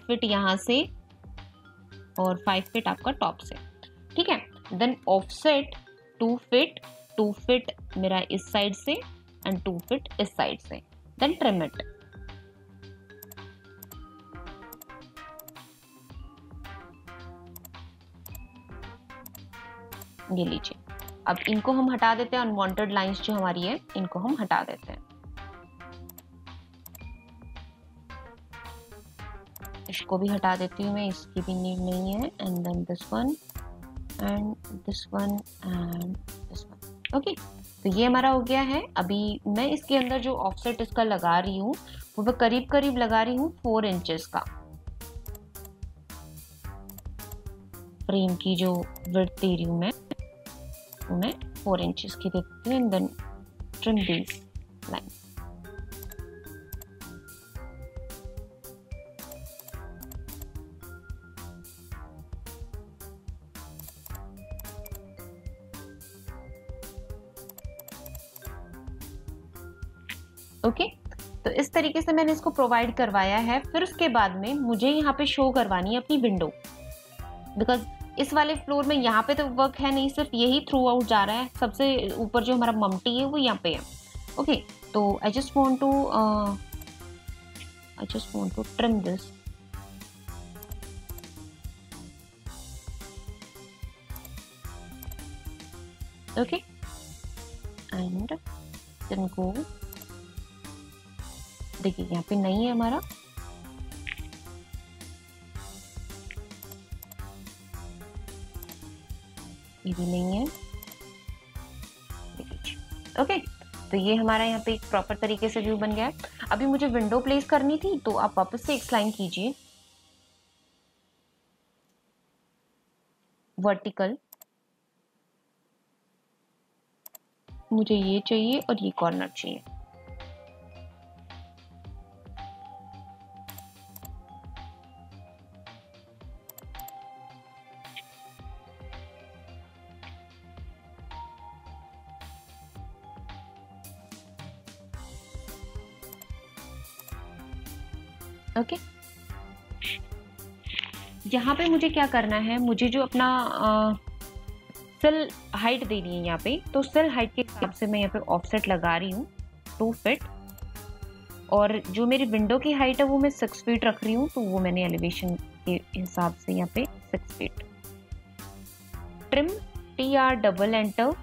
feet यहाँ से और 5 फीट आपका टॉप से, ठीक है। देन ऑफसेट 2 फीट मेरा इस साइड से एंड 2 फीट इस साइड से, देन ट्रिम इट। ये लीजिए, अब इनको हम हटा देते हैं, अनवांटेड लाइंस जो हमारी है इनको हम हटा देते हैं। इसको भी हटा देती हूँ मैं, इसकी भी नीड नहीं है, and then this one and this one and this one. Okay, तो ये हमारा हो गया है। अभी मैं इसके अंदर जो ऑफसेट इसका लगा रही हूँ वो मैं करीब करीब लगा रही हूँ 4 इंचेस का। फ्रेम की जो विड्थ दे रही हूँ मैं 4 इंचेस की देती हूँ, and then trim these lines. Okay, तो इस तरीके से मैंने इसको प्रोवाइड करवाया है। फिर उसके बाद में मुझे यहाँ पे शो करवानी है अपनी विंडो, बिकॉज इस वाले फ्लोर में यहाँ पे तो वर्क है नहीं, सिर्फ यही थ्रू आउट जा रहा है। सबसे ऊपर जो हमारा ममटी है वो यहाँ पे है। ओके, तो I just want to trim this. Okay, and then go. देखिए यहाँ पे नहीं है हमारा, ये भी नहीं है। ओके, तो ये हमारा यहाँ पे एक प्रॉपर तरीके से व्यू बन गया है। अभी मुझे विंडो प्लेस करनी थी, तो आप वापस से एक लाइन कीजिए वर्टिकल। मुझे ये चाहिए और ये कॉर्नर चाहिए। ओके, यहाँ पे मुझे क्या करना है, मुझे जो अपना सेल हाइट देनी है यहाँ पे, तो सेल हाइट के हिसाब से मैं यहाँ पे ऑफसेट लगा रही हूँ 2 फीट, और जो मेरी विंडो की हाइट है वो मैं 6 फीट रख रही हूँ, तो वो मैंने एलिवेशन के हिसाब से यहाँ पे 6 feet. Trim TR double enter,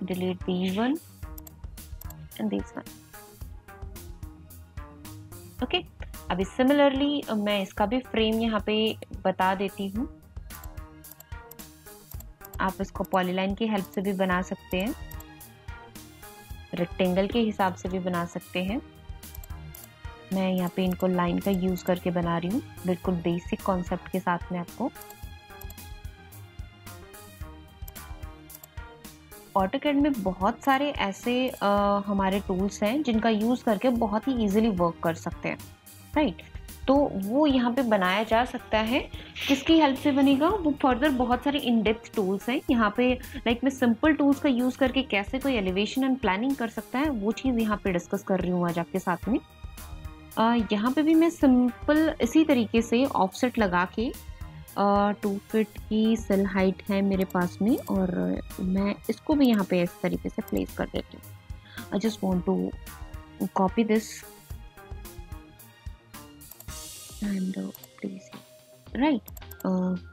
delete these one and these one. Okay, अभी सिमिलरली मैं इसका भी फ्रेम यहाँ पे बता देती हूँ। आप इसको पॉलीलाइन की हेल्प से भी बना सकते हैं, रेक्टेंगल के हिसाब से भी बना सकते हैं। मैं यहाँ पे इनको लाइन का यूज करके बना रही हूँ, बिल्कुल बेसिक कॉन्सेप्ट के साथ में आपको। ऑटोकैड में बहुत सारे ऐसे हमारे टूल्स हैं जिनका यूज़ करके बहुत ही इजीली वर्क कर सकते हैं, राइट। तो वो यहाँ पे बनाया जा सकता है। किसकी हेल्प से बनेगा, वो फर्दर बहुत सारे इन डेप्थ टूल्स हैं यहाँ पे। लाइक मैं सिंपल टूल्स का यूज़ करके कैसे कोई एलिवेशन एंड प्लानिंग कर सकता है, वो चीज़ यहाँ पे डिस्कस कर रही हूँ आज आपके साथ में। यहाँ पे भी मैं सिंपल इसी तरीके से ऑफसेट लगा के 2 फीट की सेल हाइट है मेरे पास में, और मैं इसको भी यहाँ पे इस तरीके से प्लेस कर देती हूँ। I just want to copy this and place right.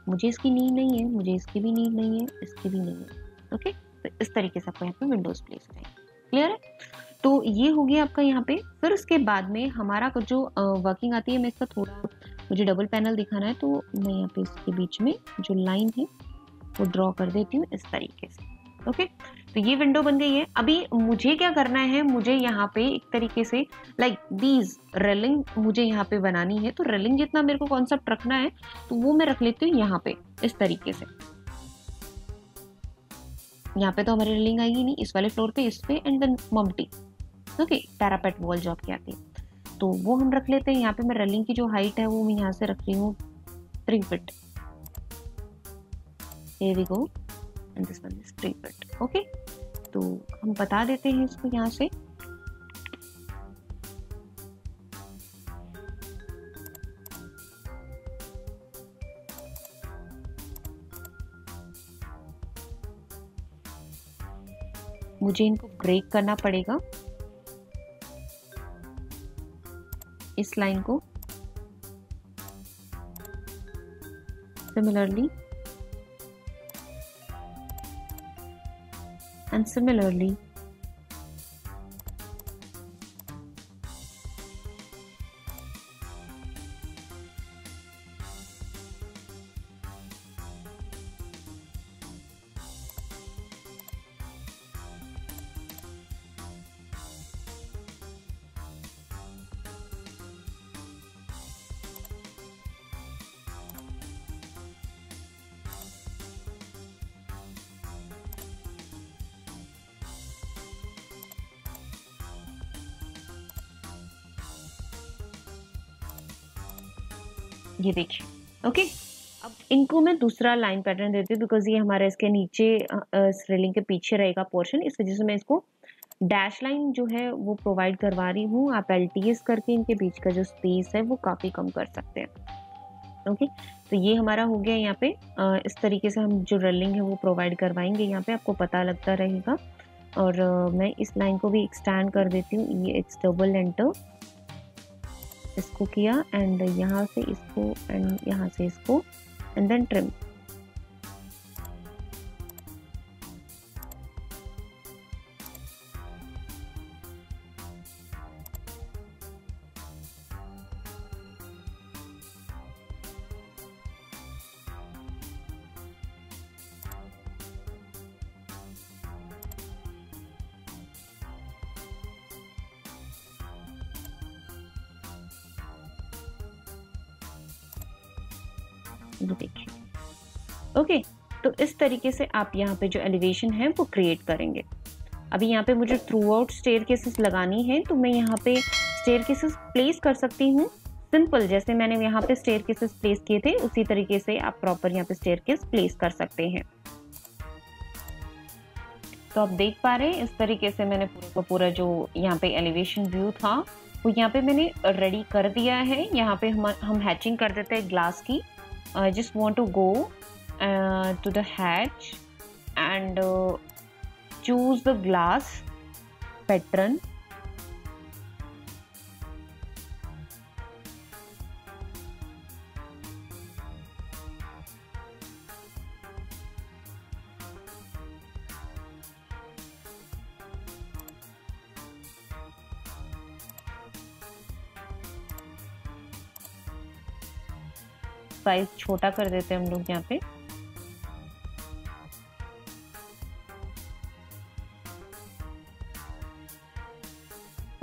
मुझे इसकी नीड नहीं है, मुझे इसकी भी नीड नहीं है, इसकी भी नहीं है। ओके, तो इस तरीके से आपको यहाँ पे विंडोज प्लेस करेंगे। क्लियर है? तो ये हो गया आपका यहाँ पे। फिर उसके बाद में हमारा जो वर्किंग आती है, मैं इसका थोड़ा मुझे डबल पैनल दिखाना है, तो मैं यहाँ पे इसके बीच में जो लाइन है वो ड्रॉ कर देती हूँ इस तरीके से। ओके, तो ये विंडो बन गई है। अभी मुझे क्या करना है, मुझे यहाँ पे एक तरीके से लाइक दीज रेलिंग मुझे यहाँ पे बनानी है। तो रेलिंग जितना मेरे को कॉन्सेप्ट रखना है तो वो मैं रख लेती हूँ यहाँ पे इस तरीके से। यहाँ पे तो हमारी रेलिंग आएगी नहीं, इस वाले फ्लोर पे, इस पे, and then mumty, okay, parapet wall जो आपकी आती है तो वो हम रख लेते हैं। यहाँ पे मैं रेलिंग की जो हाइट है वो मैं यहाँ से रख रही हूँ 3 feet. Here we go and this one is 3 feet. Okay, तो हम बता देते हैं इसको यहाँ से। मुझे इनको ब्रेक करना पड़ेगा, इस लाइन को। सिमिलरली and similarly ये देखिए। ओके, अब इनको मैं दूसरा लाइन पैटर्न देती हूँ बिकॉज ये हमारे इसके नीचे इस रेलिंग के पीछे रहेगा पोर्शन, इस वजह से मैं इसको डैश लाइन जो है वो प्रोवाइड करवा रही हूँ। आप LTS करके इनके बीच का जो स्पेस है वो काफ़ी कम कर सकते हैं। ओके, तो ये हमारा हो गया। यहाँ पे इस तरीके से हम जो रेलिंग है वो प्रोवाइड करवाएंगे, यहाँ पे आपको पता लगता रहेगा। और मैं इस लाइन को भी एक्सटेंड कर देती हूँ, ये इट्स डबल एंटर, इसको किया एंड यहाँ से इसको एंड यहाँ से इसको एंड देन ट्रिम। ये देखिए। ओके, तो इस तरीके से आप यहाँ पे जो एलिवेशन है वो क्रिएट करेंगे। अभी यहाँ पे मुझे थ्रू आउट स्टेयरकेसेस लगानी है तो मैं यहाँ पे स्टेयरकेसेस प्लेस कर सकती हूँ सिंपल, जैसे मैंने यहाँ पे स्टेयरकेसेस प्लेस किए थे उसी तरीके से आप प्रॉपर यहाँ पे स्टेयरकेस प्लेस कर सकते हैं। तो आप देख पा रहे हैं इस तरीके से मैंने पूरा का पूरा जो यहाँ पे एलिवेशन व्यू था वो यहाँ पे मैंने रेडी कर दिया है। यहाँ पे हम हैचिंग कर देते हैं ग्लास की। just want to go to the hatch and choose the glass pattern. Size छोटा कर देते हैं हम लोग यहाँ पे।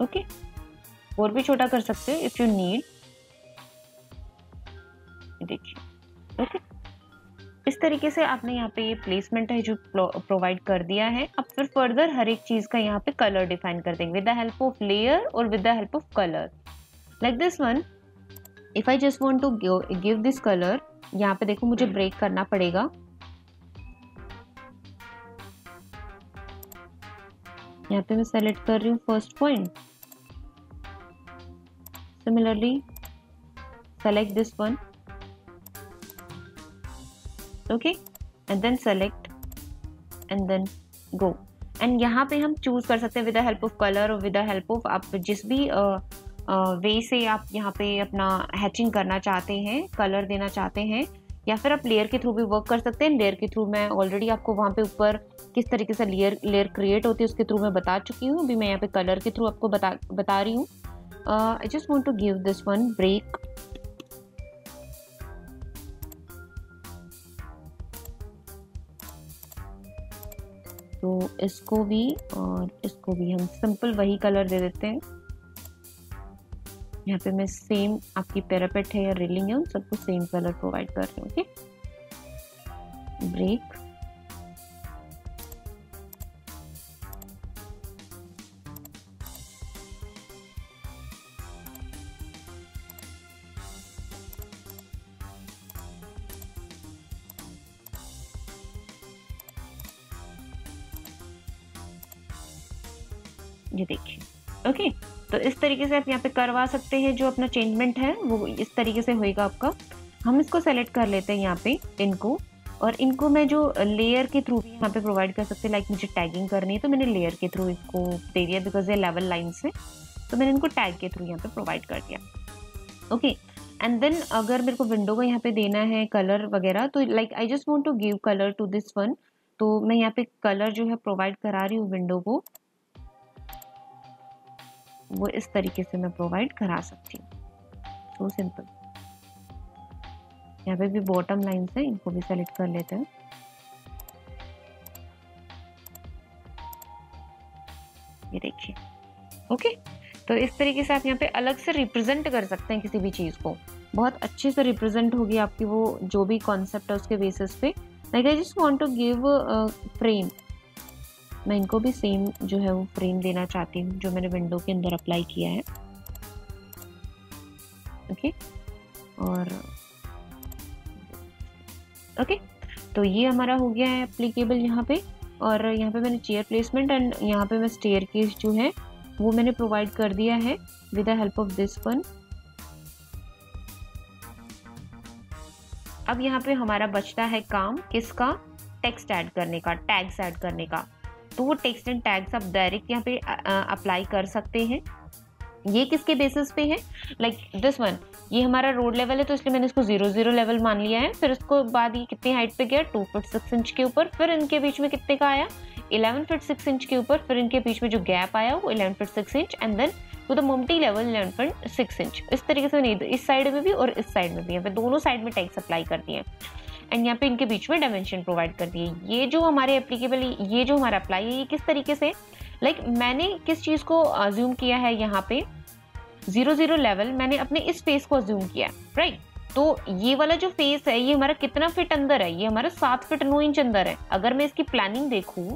ओके, और भी छोटा कर सकते हो इफ यू नीड। देखिए, ओके, इस तरीके से आपने यहाँ पे ये प्लेसमेंट है जो प्रोवाइड कर दिया है। अब फिर फर्दर हर एक चीज का यहाँ पे कलर डिफाइन कर देंगे with the help of layer और with the help of colour. Like this one, if I just want to give this colour, यहाँ पे देखो मुझे ब्रेक करना पड़ेगा। यहाँ पे मैं सेलेक्ट कर रही हूँ first point. Similarly select this one, okay, and then select and then go. And यहाँ पे हम चूज कर सकते हैं with the help of colour और विद द हेल्प ऑफ आप जिस भी वे से आप यहाँ पे अपना हैचिंग करना चाहते हैं, कलर देना चाहते हैं, या फिर आप लेयर के थ्रू भी वर्क कर सकते हैं। लेयर के थ्रू मैं ऑलरेडी आपको वहाँ पे ऊपर किस तरीके से लेयर क्रिएट होती है उसके थ्रू मैं बता चुकी हूँ। अभी मैं यहाँ पे कलर के थ्रू आपको बता रही हूँ। I just want to give this one break. तो इसको भी और इसको भी हम सिंपल वही कलर दे देते हैं। यहाँ पे मैं सेम आपकी पैरापेट है या रेलिंग है उन सबको सेम कलर प्रोवाइड कर रही हूँ। ओके, ब्रेक, ये देखिए। ओके, तो इस तरीके से आप यहाँ पे करवा सकते हैं। जो अपना चेंजमेंट है वो इस तरीके से होएगा आपका। हम इसको सेलेक्ट कर लेते हैं यहाँ पे इनको, और इनको मैं जो लेयर के थ्रू भी यहाँ पे प्रोवाइड कर सकते हैं। लाइक मुझे टैगिंग करनी है तो मैंने लेयर के थ्रू इसको दे दिया, बिकॉज ये लेवल लाइन्स है तो मैंने इनको टैग के थ्रू यहाँ पे प्रोवाइड कर दिया। ओके, एंड देन अगर मेरे को विंडो को यहाँ पे देना है कलर वगैरह, तो like I just want to give colour to this one, तो मैं यहाँ पे कलर जो है प्रोवाइड करा रही हूँ विंडो को, वो इस तरीके से मैं प्रोवाइड करा सकती हूँ। So simple. यहाँ पे भी बॉटम लाइन्स है, इनको भी सेलेक्ट कर लेते हैं। ये देखिए। ओके, तो इस तरीके से आप यहाँ पे अलग से रिप्रेजेंट कर सकते हैं किसी भी चीज़ को। बहुत अच्छे से रिप्रेजेंट होगी आपकी वो जो भी कॉन्सेप्ट है उसके बेसिस पे। Like I just want to give frame, मैं इनको भी सेम जो है वो फ्रेम देना चाहती हूँ जो मैंने विंडो के अंदर अप्लाई किया है। ओके, और ओके, तो ये हमारा हो गया है एप्लीकेबल यहाँ पे। और यहाँ पे मैंने चेयर प्लेसमेंट एंड यहाँ पे मैं स्टेयरकेस जो है वो मैंने प्रोवाइड कर दिया है with the help of this one. अब यहाँ पे हमारा बचता है काम किसका, टेक्स्ट ऐड करने का, टैग्स ऐड करने का। तो वो टेक्स्ट एंड टैग्स आप डायरेक्ट यहाँ पे अप्लाई कर सकते हैं। ये किसके बेसिस पे है, लाइक दिस वन, ये हमारा रोड लेवल है तो इसलिए मैंने इसको 0 लेवल मान लिया है। फिर उसको बाद ये कितनी हाइट पे गया, 2 फीट 6 इंच के ऊपर। फिर इनके बीच में कितने का आया, 11 फीट 6 इंच के ऊपर। फिर इनके बीच में जो गैप आया वो 11 feet 6 inch and then to the mumty level 11 feet 6 inch. इस तरीके से नहीं, इस साइड में भी और इस साइड में भी, यहाँ पे दोनों साइड में टैग्स अप्लाई कर दिए एंड यहाँ पे इनके बीच में डायमेंशन प्रोवाइड कर दिए। ये जो हमारे एप्लीकेबल, ये जो हमारा अप्लाई है, ये किस तरीके से, लाइक मैंने किस चीज को अज्यूम किया है, यहाँ पे 0 लेवल मैंने अपने इस फेस को अज्यूम किया, राइट। तो ये वाला जो फेस है ये हमारा कितना फिट अंदर है, ये हमारा 7 फीट 9 इंच अंदर है। अगर मैं इसकी प्लानिंग देखूं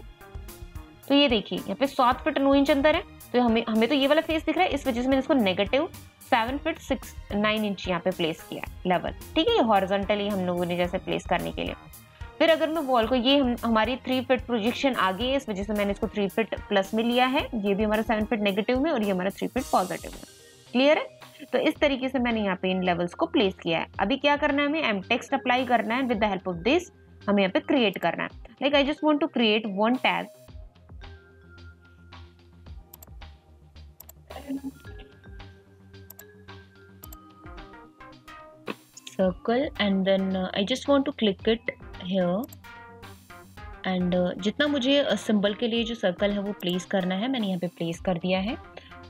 तो ये देखिए यहाँ पे 7 फीट 9 इंच अंदर है, तो हमें तो ये वाला फेस दिख रहा है, इस वजह से मैंने इसको नेगेटिव 7 फीट 9 इंच यहाँ पे प्लेस किया लेवल, ठीक है। ये हॉरिजॉन्टली हम लोगों ने जैसे प्लेस करने के लिए। फिर अगर मैं वॉल को, ये हमारी 3 फीट प्रोजेक्शन आगे है, इस वजह से मैंने इसको 3 फीट प्लस में लिया है। ये भी हमारा 7 फीट नेगेटिव में और ये हमारा 3 फीट पॉजिटिव में। क्लियर है? तो इस तरीके से मैंने यहाँ पे इन लेवल्स को प्लेस किया है। अभी क्या करना है, हमें एम टेक्स्ट अप्लाई करना है। With the help of this हमें यहाँ पे क्रिएट करना है। Like I just want to create one tag, circle and then I just want to click it here and जितना मुझे सिंबल के लिए जो सर्कल है वो प्लेस करना है मैंने यहाँ पे प्लेस कर दिया है।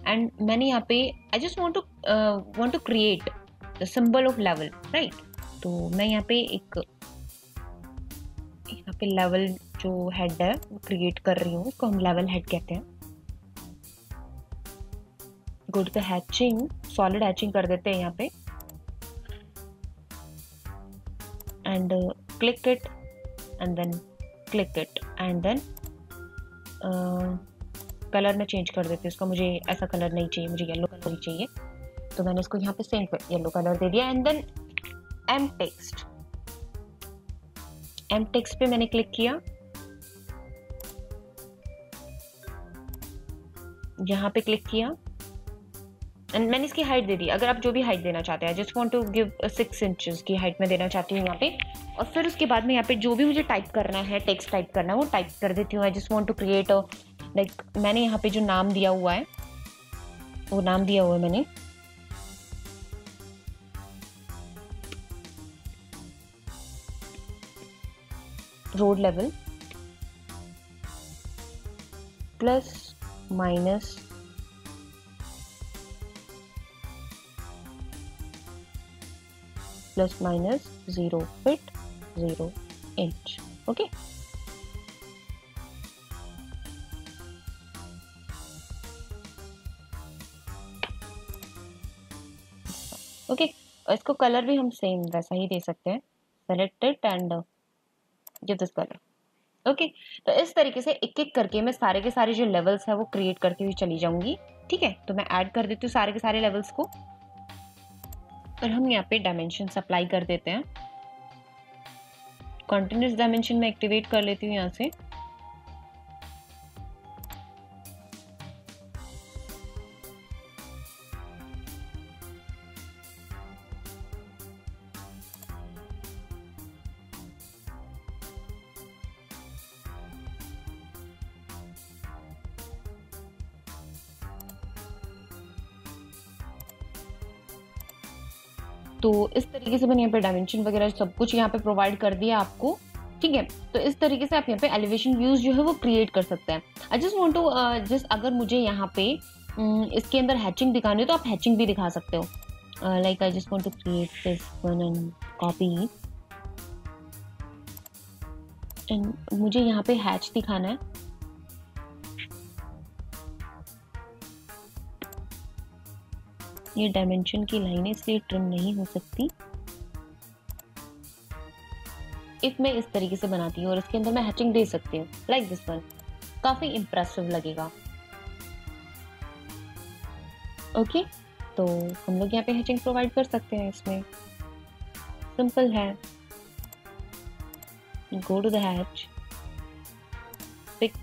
एंड मैंने यहाँ पे I just want to create the symbol of level, right. तो मैं यहाँ पे यहाँ पे लेवल जो हेड है वो क्रिएट कर रही हूँ, इसको हम लेवल हेड कहते हैं। Go to the hatching, solid hatching कर देते हैं यहाँ पे and click it and then click it and then colour में चेंज कर देती हूँ इसका। मुझे ऐसा कलर नहीं चाहिए, मुझे येलो कलर ही चाहिए, तो मैंने इसको यहाँ पे सेम येलो कलर दे दिया। एंड देन एम टेक्स्ट पे मैंने क्लिक किया, यहाँ पे क्लिक किया एंड मैंने इसकी हाइट दे दी। अगर आप जो भी हाइट देना चाहते हैं, just want to give 6 inches की हाइट में देना चाहती हूँ यहाँ पे। और फिर उसके बाद में यहाँ पे जो भी मुझे टाइप करना है, टेक्स्ट टाइप करना है, वो टाइप कर देती हूँ। I just want to create like मैंने यहाँ पे जो नाम दिया हुआ है वो नाम दिया हुआ है मैंने, road level plus minus plus minus 0 feet 0 inch. Okay, okay, और इसको कलर भी हम सेम वैसा ही दे सकते हैं, select it and give this colour. Okay, तो इस तरीके से एक एक करके मैं सारे के सारे जो लेवल्स है वो क्रिएट करके हुई चली जाऊंगी। ठीक है, तो मैं ऐड कर देती हूँ सारे के सारे लेवल्स को, और हम यहाँ पे डायमेंशन अप्लाई कर देते हैं। कॉन्टिन्यूस डायमेंशन में एक्टिवेट कर लेती हूँ यहाँ से। तो इस तरीके से मैंने यहाँ पे डायमेंशन वगैरह सब कुछ यहाँ पे प्रोवाइड कर दिया आपको। ठीक है, तो इस तरीके से आप यहाँ पे एलिवेशन व्यूज जो है वो क्रिएट कर सकते हैं। I just want to just अगर मुझे यहाँ पे इसके अंदर हैचिंग दिखानी हो तो आप हैचिंग भी दिखा सकते हो। Like I just want to create this one and copy, and मुझे यहाँ पे हैच दिखाना है। ये डायमेंशन की लाइन है इसलिए ट्रिम नहीं हो सकती। इफ मैं इस तरीके से बनाती हूँ और इसके अंदर मैं हैचिंग दे सकती हूँ लाइक दिस वन, काफी इंप्रेसिव लगेगा। ओके, तो हम लोग यहाँ पे हैचिंग प्रोवाइड कर सकते हैं इसमें, सिंपल है। Go to the hatch, pick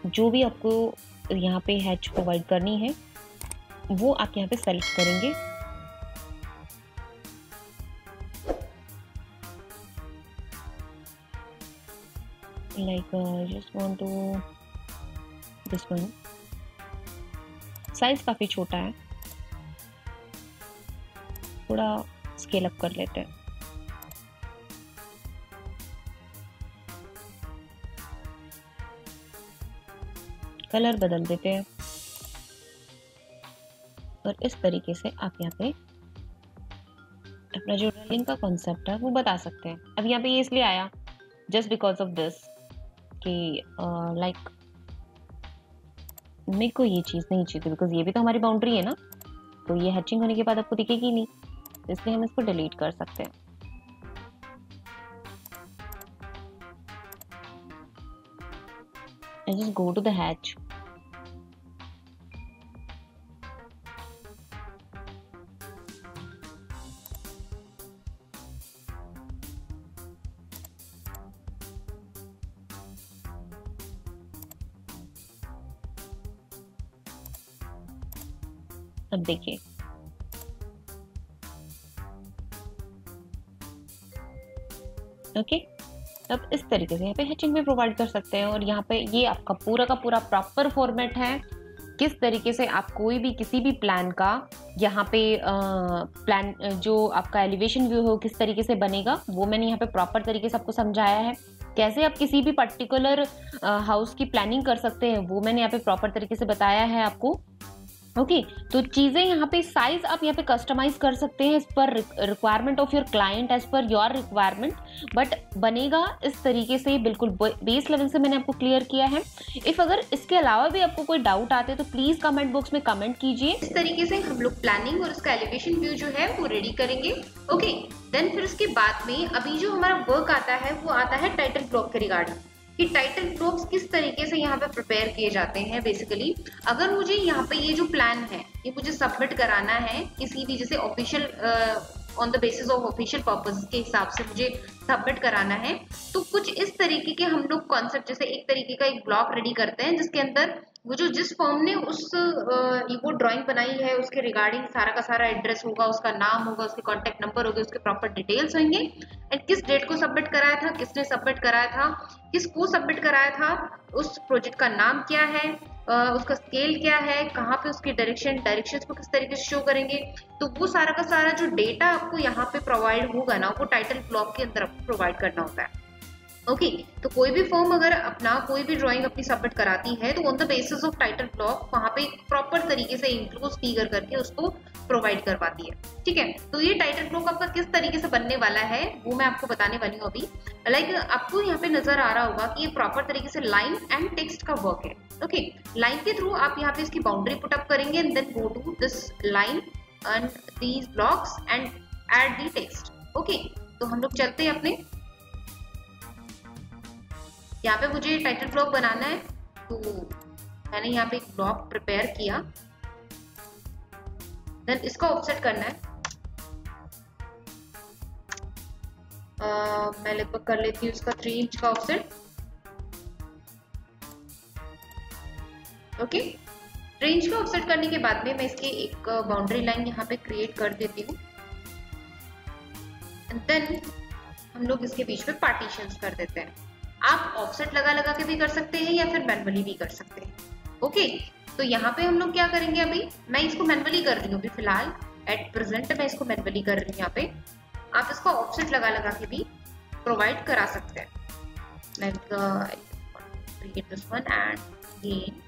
जो भी आपको यहाँ पे हैच प्रोवाइड करनी है वो आप यहाँ पे सेलेक्ट करेंगे। Like just want to this one, size काफी छोटा है, थोड़ा स्केल अप कर लेते हैं। कलर बदल देते हैं, और इस तरीके से आप यहाँ पे अपना जो ड्राइंग का कॉन्सेप्ट है वो बता सकते हैं। अब यहाँ पे ये इसलिए आया जस्ट बिकॉज ऑफ दिस कि लाइक मेरे को ये चीज़ नहीं चाहिए, बिकॉज ये भी तो हमारी बाउंड्री है ना, तो ये हैचिंग होने के बाद आपको दिखेगी नहीं, इसलिए हम इसको डिलीट कर सकते हैं। I just go to the hatch. अब देखिए ओके, अब इस तरीके से यहाँ पे हैचिंग भी प्रोवाइड कर सकते हैं। और यहाँ पे ये आपका पूरा का पूरा प्रॉपर फॉर्मेट है, किस तरीके से आप कोई भी किसी भी प्लान का यहाँ पे प्लान जो आपका एलिवेशन व्यू हो किस तरीके से बनेगा वो मैंने यहाँ पे प्रॉपर तरीके से आपको समझाया है। कैसे आप किसी भी पर्टिकुलर हाउस की प्लानिंग कर सकते हैं वो मैंने यहाँ पे प्रॉपर तरीके से बताया है आपको। ओके, तो चीज़ें यहाँ पे साइज आप यहाँ पे कस्टमाइज कर सकते हैं as per requirement of your client, as per your requirement, but बनेगा इस तरीके से बिल्कुल बेस लेवल से मैंने आपको क्लियर किया है। इफ अगर इसके अलावा भी आपको कोई डाउट आते हैं तो प्लीज कमेंट बॉक्स में कमेंट कीजिए। इस तरीके से हम लोग प्लानिंग और उसका एलिवेशन व्यू जो है वो रेडी करेंगे। ओके, देन फिर उसके बाद में अभी जो हमारा वर्क आता है वो आता है टाइटल ब्लॉक के रिगार्डिंग, कि टाइटल ब्लॉक्स किस तरीके से यहाँ पे प्रिपेयर किए जाते हैं। बेसिकली अगर मुझे यहाँ पे ये जो प्लान है ये मुझे सबमिट कराना है किसी भी जैसे official on the basis of official purpose के हिसाब से मुझे सबमिट कराना है, तो कुछ इस तरीके के हम लोग कॉन्सेप्ट जैसे एक तरीके का एक ब्लॉक रेडी करते हैं जिसके अंदर वो जो जिस फॉर्म ने वो ड्राइंग बनाई है उसके रिगार्डिंग सारा का सारा एड्रेस होगा, उसका नाम होगा, उसके कॉन्टेक्ट नंबर होंगे, उसके प्रॉपर डिटेल्स होंगे, एंड किस डेट को सबमिट कराया था, किसने सबमिट कराया था, किसको सबमिट कराया था, उस प्रोजेक्ट का नाम क्या है, उसका स्केल क्या है, कहाँ पे उसकी डायरेक्शंस को किस तरीके से शो करेंगे। तो वो सारा का सारा जो डेटा आपको यहाँ पे प्रोवाइड होगा ना वो टाइटल ब्लॉक के अंदर आपको प्रोवाइड करना होता है। ओके, तो कोई भी फर्म अगर अपना कोई भी ड्राइंग अपनी सबमिट कराती है तो on the basis of title block वहाँ पे प्रॉपर तरीके से इंक्लूज फिगर करके उसको प्रोवाइड करवाती है। ठीक है, तो ये टाइटल ब्लॉक आपका किस तरीके से बनने वाला है वो मैं आपको बताने वाली हूँ अभी। लाइक आपको यहाँ पे नजर आ रहा होगा कि ये प्रॉपर तरीके से लाइन एंड टेक्स्ट का वर्क है। ओके, लाइन के थ्रू आप यहाँ पे इसकी बाउंड्री पुट अप करेंगे and then go to this line on these blocks and add the text. Okay, तो हम लोग चलते हैं अपने, यहाँ पे मुझे टाइटल ब्लॉक बनाना है, तो मैंने यहाँ पे एक ब्लॉक प्रिपेयर किया, देन इसका ऑफसेट करना है। मैं लगभग कर लेती हूँ इसका 3 इंच का ऑफसेट। ओके, 3 इंच का ऑफसेट करने के बाद में मैं इसकी एक बाउंड्री लाइन यहाँ पे क्रिएट कर देती हूँ, एंड देन हम लोग इसके बीच में पार्टीशंस कर देते हैं। आप ऑफसेट लगा लगा के भी कर सकते हैं या फिर मैनुअली भी कर सकते हैं। ओके, तो यहाँ पे हम लोग क्या करेंगे, अभी मैं इसको मैनुअली कर रही हूँ, अभी फिलहाल एट प्रेजेंट मैं इसको मैनुअली कर रही हूँ। यहाँ पे आप इसको ऑफसेट लगा लगा के भी प्रोवाइड करा सकते हैं, like create this one and again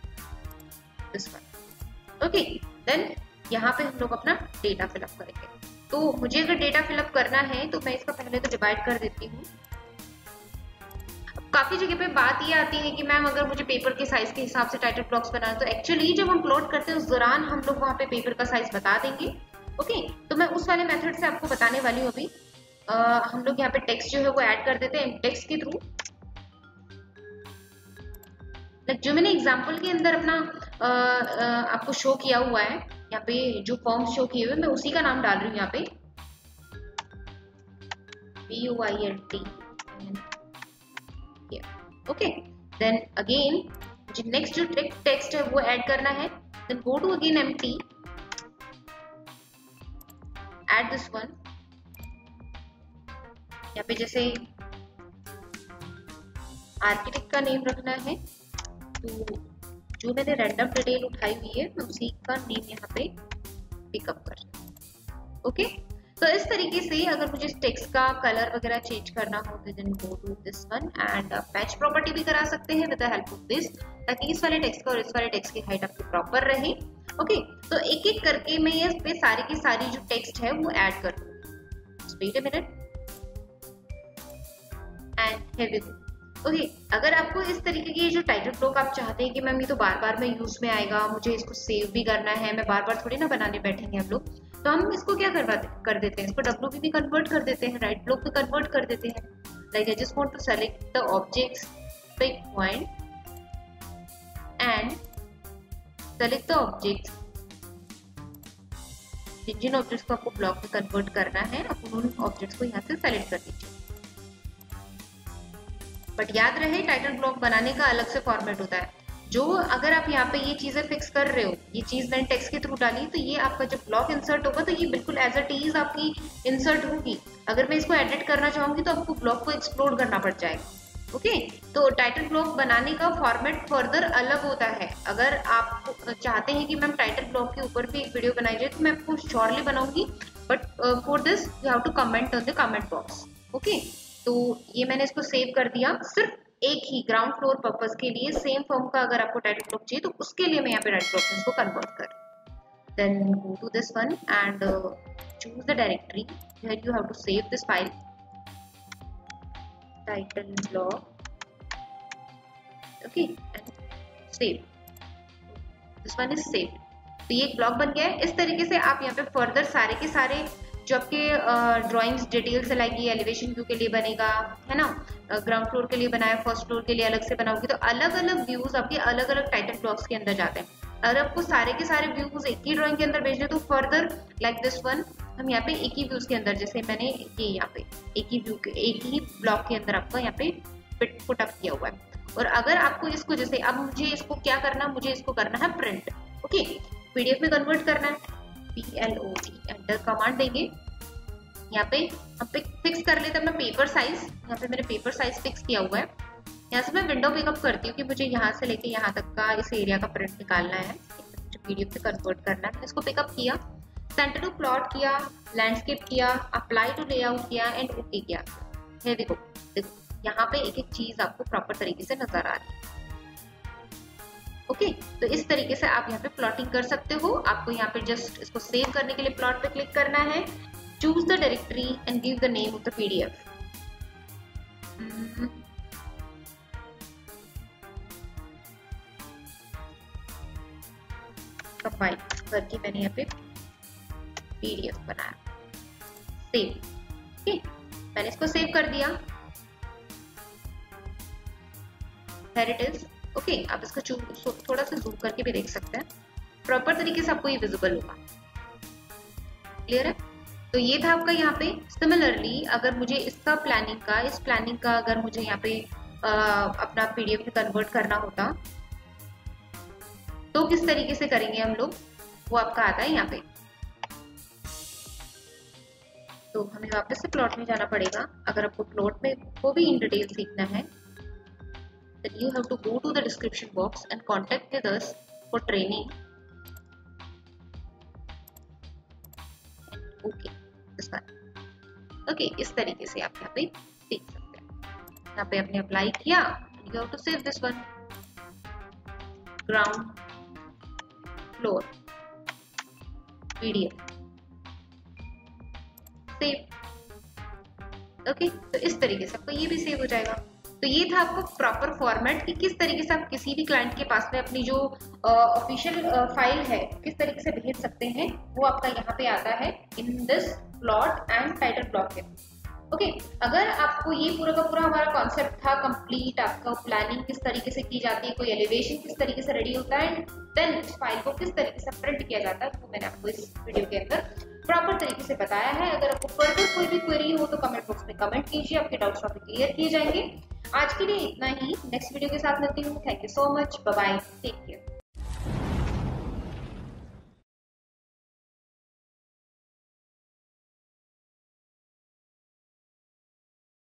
this one. Okay, then यहाँ पे हम लोग अपना डेटा फिलअप करेंगे। तो मुझे अगर डेटा फिलअप करना है तो मैं इसका पहले तो डिवाइड कर देती हूँ। काफी जगह पे बात ये आती है कि मैम अगर मुझे पेपर के साइज के हिसाब से टाइटल ब्लॉक्स बनाना, तो एक्चुअली जब हम प्लॉट करते हैं उस दौरान हम लोग वहाँ पे पेपर का साइज बता देंगे। ओके, तो मैं उस वाले मेथड से आपको बताने वाली हूँ अभी। हम लोग यहाँ पे टेक्स्ट जो है वो ऐड कर देते हैं टेक्स्ट के थ्रू। जो मैंने एग्जाम्पल के अंदर अपना आपको शो किया हुआ है, यहाँ पे जो फॉर्म शो किए हुए मैं उसी का नाम डाल रही हूँ यहाँ पे, PUILT। ओके, देन अगेन मुझे नेक्स्ट जो टेक्स्ट है वो ऐड करना है, then go to again empty, add this one. यहाँ पे जैसे आर्किटेक्ट का नेम रखना है, तो जो मैंने रैंडम डिटेल उठाई हुई है मैं उसी का नेम यहाँ पे पिकअप कर। ओके, तो इस तरीके से अगर मुझे इस टेक्स्ट का कलर वगैरह चेंज करना हो तो then go to this one and match property भी करा सकते हैं with the help of this, ताकि इस वाले टेक्स्ट का और इस वाले टेक्स्ट की हाइट आपकी प्रॉपर रहे। ओके, तो एक एक करके मैं इस पे सारी की सारी जो टेक्स्ट है वो ऐड कर दूँ। Wait a minute and here we go. Okay, अगर आपको इस तरीके की जो टाइटल ब्लॉक आप चाहते हैं कि मैम ये तो बार बार में यूज में आएगा, मुझे इसको सेव भी करना है, मैं बार बार थोड़ी ना बनाने बैठेंगे हम लोग, तो हम इसको क्या कर देते हैं, इसको WP भी कन्वर्ट कर देते हैं, राइट ब्लॉक पे कन्वर्ट कर देते हैं। Like I just want to select the objects, pick point and select the objects. जिन ऑब्जेक्ट्स को आपको ब्लॉक में कन्वर्ट करना है आप उन ऑब्जेक्ट्स को यहाँ से सेलेक्ट कर दीजिए। बट याद रहे टाइटल ब्लॉक बनाने का अलग से फॉर्मेट होता है। जो अगर आप यहाँ पे ये चीजें फिक्स कर रहे हो, ये चीज मैंने टेक्स्ट के थ्रू डाली, तो ये आपका जब ब्लॉक इंसर्ट होगा तो ये बिल्कुल एज इट इज आपकी इंसर्ट होगी। अगर मैं इसको एडिट करना चाहूंगी तो आपको ब्लॉक को एक्सप्लोर करना पड़ जाएगा। ओके, तो टाइटल ब्लॉक बनाने का फॉर्मेट फर्दर अलग होता है। अगर आप चाहते हैं कि मैम टाइटल ब्लॉक के ऊपर भी एक वीडियो बनाई जाए तो मैं आपको श्योरली बनाऊंगी, but for this you have to comment on the comment box. Okay, तो ये मैंने इसको सेव कर दिया, सिर्फ एक ही ग्राउंड फ्लोर पर्पस के लिए। सेम फॉर्म का अगर आपको टाइटल ब्लॉक चाहिए तो उसके लिए मैं यहाँ पे टाइटल ब्लॉक को कन्वर्ट कर। Then go to this one and choose the directory where you have to save this file, title block. Okay, and save, this one is save. तो ये एक ब्लॉक बन गया है। इस तरीके से आप यहाँ पे फर्दर सारे के सारे जो आपके ड्राइंग्स डिटेल्स है, लाइक ये एलिवेशन व्यू के लिए बनेगा, है ना, ग्राउंड फ्लोर के लिए बनाया, फर्स्ट फ्लोर के लिए अलग से बनाओगे, तो अलग अलग व्यूज आपके अलग अलग टाइटल ब्लॉक्स के अंदर जाते हैं। अगर आपको सारे के सारे व्यूज एक ही ड्राइंग के अंदर भेजने तो फर्दर लाइक दिस वन हम यहाँ पे एक ही व्यूज के अंदर, जैसे मैंने ये यहाँ पे एक ही व्यू के एक ही ब्लॉक के अंदर आपको यहाँ पे पुट अप किया हुआ है। और अगर आपको इसको जैसे अब मुझे इसको क्या करना, मुझे इसको करना है प्रिंट। ओके, PDF में कन्वर्ट करना है, PLOT एंटर कमांड देंगे। यहाँ पे हम फिक्स कर लेते हैं अपना पेपर साइज। यहाँ पे मैंने पेपर साइज फिक्स किया हुआ है। यहाँ से मैं विंडो पिकअप करती हूँ कि मुझे यहाँ से लेके यहाँ तक का इस एरिया का प्रिंट निकालना है, मुझे PDF पे कन्वर्ट करना है। इसको पिकअप किया, सेंटर टू प्लॉट किया, लैंडस्केप किया, अप्लाई टू लेआउट किया एंड ओके किया। ये देखो यहाँ पे एक एक चीज आपको प्रॉपर तरीके से नजर आ रही है। ओके, तो इस तरीके से आप यहाँ पे प्लॉटिंग कर सकते हो। आपको यहाँ पे जस्ट इसको सेव करने के लिए प्लॉट पे क्लिक करना है, choose the directory and give the name of the PDF। Compile करके मैंने यहाँ पे PDF बनाया, सेव। ओके, मैंने इसको सेव कर दिया। Here it is। ओके, आप इसको थोड़ा सा जूम करके भी देख सकते हैं, प्रॉपर तरीके से आपको ये विजिबल होगा। क्लियर है? तो ये था आपका यहाँ पे। सिमिलरली अगर मुझे इस प्लानिंग का अगर मुझे यहाँ पे अपना PDF में कन्वर्ट करना होता तो किस तरीके से करेंगे हम लोग, वो आपका आता है यहाँ पे। तो हमें वापस से प्लॉट में जाना पड़ेगा। अगर आपको प्लॉट में को भी इन डिटेल सीखना है, then you have to go to the description box and contact with us for training। Okay, इस तरीके से आप यहाँ पे सीख सकते हैं। यहाँ पे आपने अप्लाई किया, you have to save this one, ground floor PDF, save. Okay, तो इस तरीके से आपको ये भी सेव हो जाएगा। तो ये था आपको प्रॉपर फॉर्मेट कि किस तरीके से आप किसी भी क्लाइंट के पास में अपनी जो ऑफिशियल फाइल है किस तरीके से भेज सकते हैं, वो आपका यहाँ पे आता है in this plot and title block के। ओके, अगर आपको ये पूरा का पूरा हमारा कॉन्सेप्ट था कंप्लीट, आपका प्लानिंग किस तरीके से की जाती है, कोई एलिवेशन किस तरीके से रेडी होता है, देन इस फाइल को किस तरीके से प्रिंट किया जाता है, तो मैंने आपको इस वीडियो के अंदर प्रॉपर तरीके से बताया है। अगर आपको फर्दर कोई भी क्वेरी हो तो कमेंट बॉक्स में कमेंट कीजिए, आपके डाउट्स वहाँ पे क्लियर किए जाएंगे। आज के लिए इतना ही, नेक्स्ट वीडियो के साथ मिलती हूँ। Thank you so much, bye bye, take care.